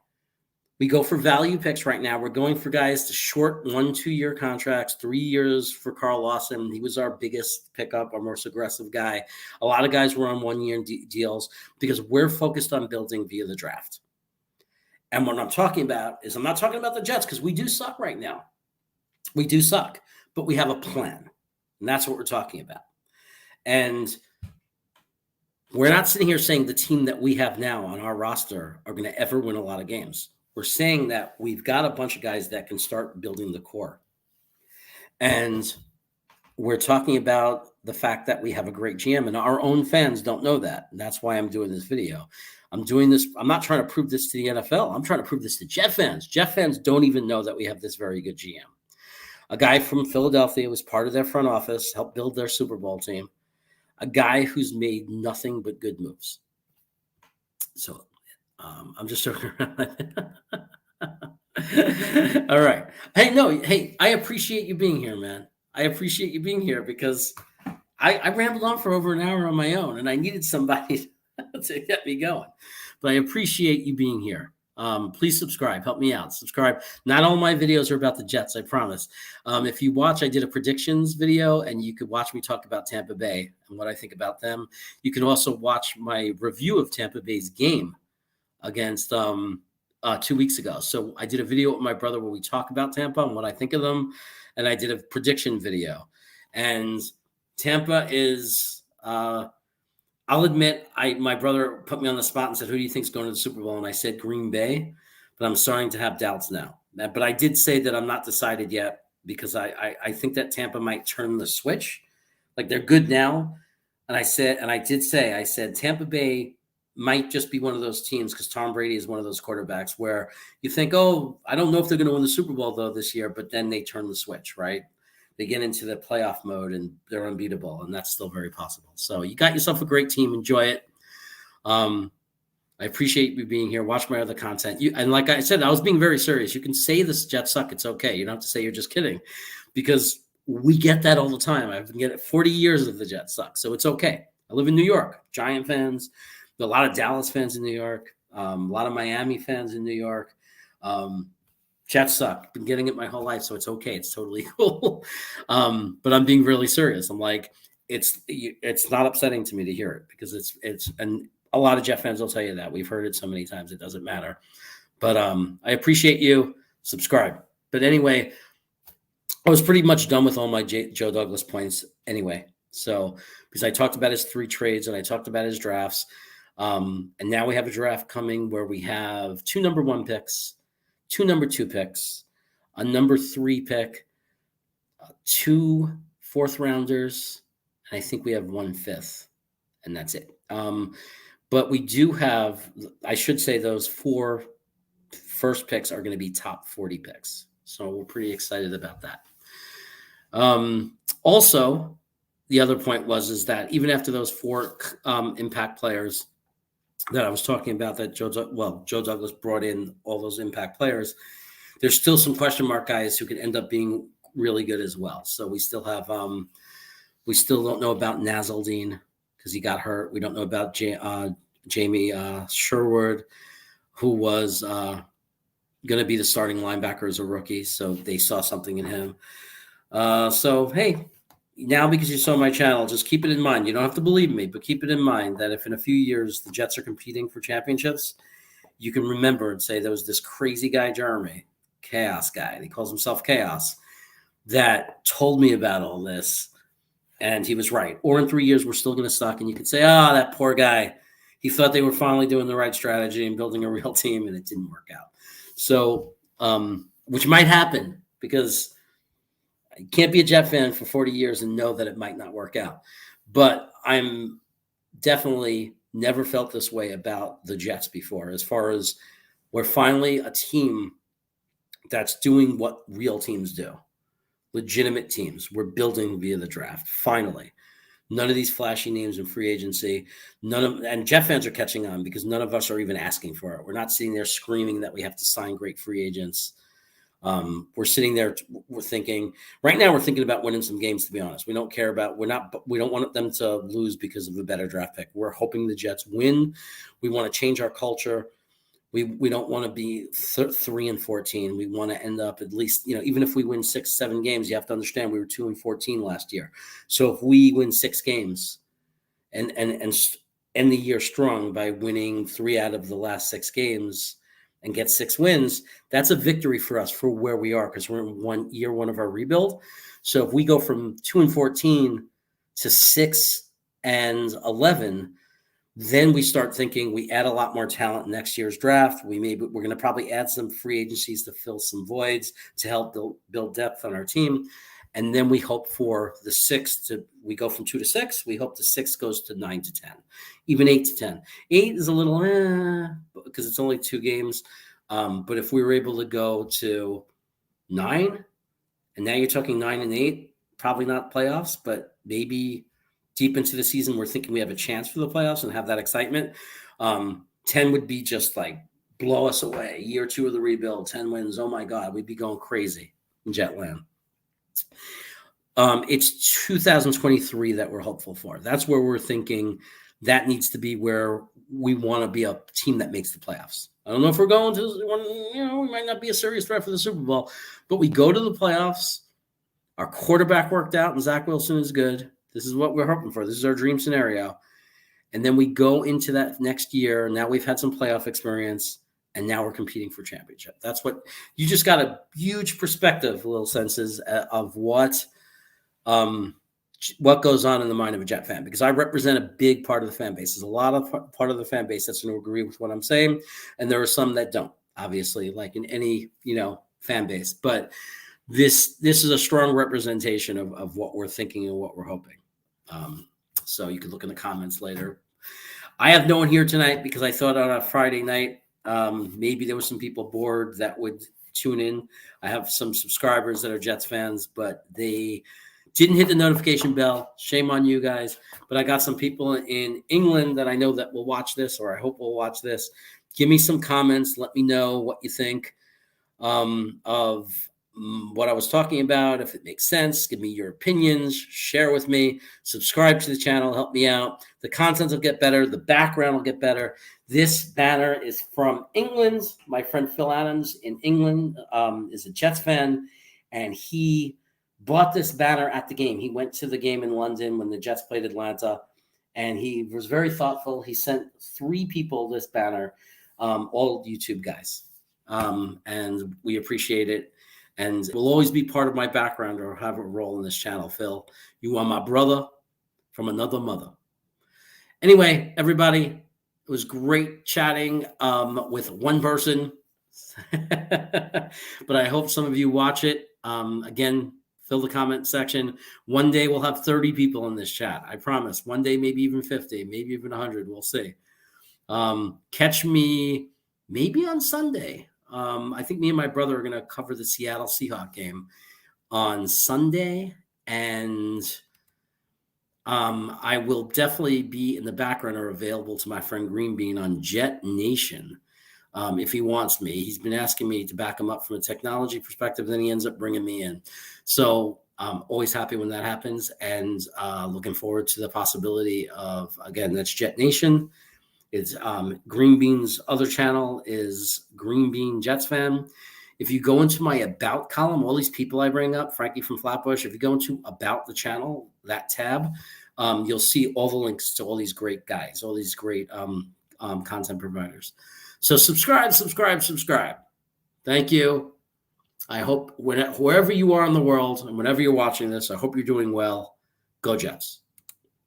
We go for value picks right now. We're going for guys to short 1-2 year contracts, 3 years for Carl Lawson. He was our biggest pickup, our most aggressive guy. A lot of guys were on 1 year deals because we're focused on building via the draft. And what I'm talking about is I'm not talking about the Jets because we do suck right now. We do suck, but we have a plan. And that's what we're talking about. And we're not sitting here saying the team that we have now on our roster are going to ever win a lot of games. We're saying that we've got a bunch of guys that can start building the core. And we're talking about the fact that we have a great GM, and our own fans don't know that. And that's why I'm doing this video. I'm doing this. I'm not trying to prove this to the NFL. I'm trying to prove this to Jet fans. Jet fans don't even know that we have this very good GM. A guy from Philadelphia was part of their front office, helped build their Super Bowl team. A guy who's made nothing but good moves. So I'm just joking around. All right. Hey, I appreciate you being here, man. I appreciate you being here because I rambled on for over an hour on my own and I needed somebody to get me going. But I appreciate you being here. Please subscribe. Help me out. Subscribe. Not all my videos are about the Jets, I promise. If you watch, I did a predictions video, and you could watch me talk about Tampa Bay and what I think about them. You can also watch my review of Tampa Bay's game against 2 weeks ago. So I did a video with my brother where we talk about Tampa and what I think of them, and I did a prediction video. And Tampa is I'll admit, my brother put me on the spot and said, who do you think's going to the Super Bowl? And I said Green Bay, but I'm starting to have doubts now. But I did say that I'm not decided yet because I think that Tampa might turn the switch. Like, they're good now. And I said Tampa Bay might just be one of those teams because Tom Brady is one of those quarterbacks where you think, oh, I don't know if they're going to win the Super Bowl, though, this year, but then they turn the switch, right? They get into the playoff mode and they're unbeatable, and that's still very possible. So you got yourself a great team. Enjoy it. I appreciate you being here. Watch my other content. And like I said, I was being very serious. You can say this Jets suck. It's okay. You don't have to say you're just kidding because we get that all the time. I've been getting 40 years of the Jets suck. So it's okay. I live in New York. Giant fans. A lot of Dallas fans in New York. A lot of Miami fans in New York. Jets suck. Been getting it my whole life, so it's okay. It's totally cool. But I'm being really serious. I'm like, it's not upsetting to me to hear it because and a lot of Jet fans will tell you that. We've heard it so many times it doesn't matter. But I appreciate you. Subscribe. But anyway, I was pretty much done with all my Joe Douglas points anyway. So because I talked about his 3 trades and I talked about his drafts, and now we have a draft coming where we have 2 number 1 picks. 2 number 2 picks, a number 3 pick, 2 4th rounders, and I think we have 1 5th, and that's it. But we do have, I should say, those 4 first picks are going to be top 40 picks. So we're pretty excited about that. Also, the other point is that even after those 4 impact players that I was talking about that Joe Douglas brought in all those impact players, there's still some question mark guys who could end up being really good as well. So we still have we still don't know about Nasaldine because he got hurt. We don't know about Jamie Sherwood, who was going to be the starting linebacker as a rookie. So they saw something in him. So, hey, now because you saw my channel, just keep it in mind. You don't have to believe me, but keep it in mind that if in a few years the Jets are competing for championships, you can remember and say there was this crazy guy, Jeremy, Chaos guy. He calls himself Chaos, that told me about all this, and he was right. Or in 3 years, we're still going to suck, and you could say, oh, that poor guy. He thought they were finally doing the right strategy and building a real team, and it didn't work out. So, which might happen because you can't be a Jet fan for 40 years and know that it might not work out. But I'm definitely never felt this way about the Jets before, as far as we're finally a team that's doing what real teams do, legitimate teams. We're building via the draft, finally. None of these flashy names in free agency. And Jet fans are catching on because none of us are even asking for it. We're not sitting there screaming that we have to sign great free agents. We're sitting there. We're thinking right now. We're thinking about winning some games. To be honest, we don't care about. We don't want them to lose because of a better draft pick. We're hoping the Jets win. We want to change our culture. We don't want to be 3-14. We want to end up at least, even if we win 6-7 games, you have to understand we were 2-14 last year. So if we win 6 games and end the year strong by winning 3 out of the last 6 games and get 6 wins, that's a victory for us for where we are because we're in year one of our rebuild. So if we go from 2-14 to 6-11, then we start thinking we add a lot more talent in next year's draft. We're going to probably add some free agencies to fill some voids to help build depth on our team. And then we hope for the 6 we go from 2 to 6. We hope the 6 goes to 9 to 10, even 8 to 10. 8 is a little, because it's only 2 games. But if we were able to go to 9, and now you're talking 9 and 8, probably not playoffs, but maybe deep into the season, we're thinking we have a chance for the playoffs and have that excitement. 10 would be just like blow us away. Year 2 of the rebuild, 10 wins. Oh my God, we'd be going crazy in Jetland. It's 2023 that we're hopeful for. That's where we're thinking that needs to be where we want to be a team that makes the playoffs. I don't know if we're going to, we might not be a serious threat for the Super Bowl, but we go to the playoffs. Our quarterback worked out and Zach Wilson is good. This is what we're hoping for. This is our dream scenario. And then we go into that next year. Now we've had some playoff experience, and now we're competing for championship. That's what you just got a huge perspective, little senses of what goes on in the mind of a Jet fan, because I represent a big part of the fan base. There's a lot of part of the fan base that's going to agree with what I'm saying, and there are some that don't, obviously, like in any fan base. But this is a strong representation of what we're thinking and what we're hoping. So you can look in the comments later. I have no one here tonight because I thought on a Friday night, maybe there was some people bored that would tune in. I have some subscribers that are Jets fans, but they didn't hit the notification bell. Shame on you guys. But I got some people in England that I know that will watch this, or I hope will watch this. Give me some comments. Let me know what you think of what I was talking about, if it makes sense. Give me your opinions, share with me, subscribe to the channel, help me out. The content will get better. The background will get better. This banner is from England. My friend Phil Adams in England is a Jets fan, and he bought this banner at the game. He went to the game in London when the Jets played Atlanta, and he was very thoughtful. He sent 3 people this banner, all YouTube guys, and we appreciate it. And will always be part of my background or have a role in this channel. Phil, you are my brother from another mother. Anyway, everybody, it was great chatting with one person. But I hope some of you watch it. Again, fill the comment section. One day we'll have 30 people in this chat. I promise. One day, maybe even 50, maybe even 100. We'll see. Catch me maybe on Sunday. I think me and my brother are going to cover the Seattle Seahawks game on Sunday, and I will definitely be in the background or available to my friend Green Bean on Jet Nation if he wants me. He's been asking me to back him up from a technology perspective, then he ends up bringing me in. So I'm always happy when that happens, and looking forward to the possibility of, again, that's Jet Nation. It's Green Bean's other channel is Green Bean Jets Fan. If you go into my About column, all these people I bring up, Frankie from Flatbush, if you go into About the channel, that tab, you'll see all the links to all these great guys, all these great content providers. So subscribe. Thank you. I hope wherever you are in the world and whenever you're watching this, I hope you're doing well. Go Jets.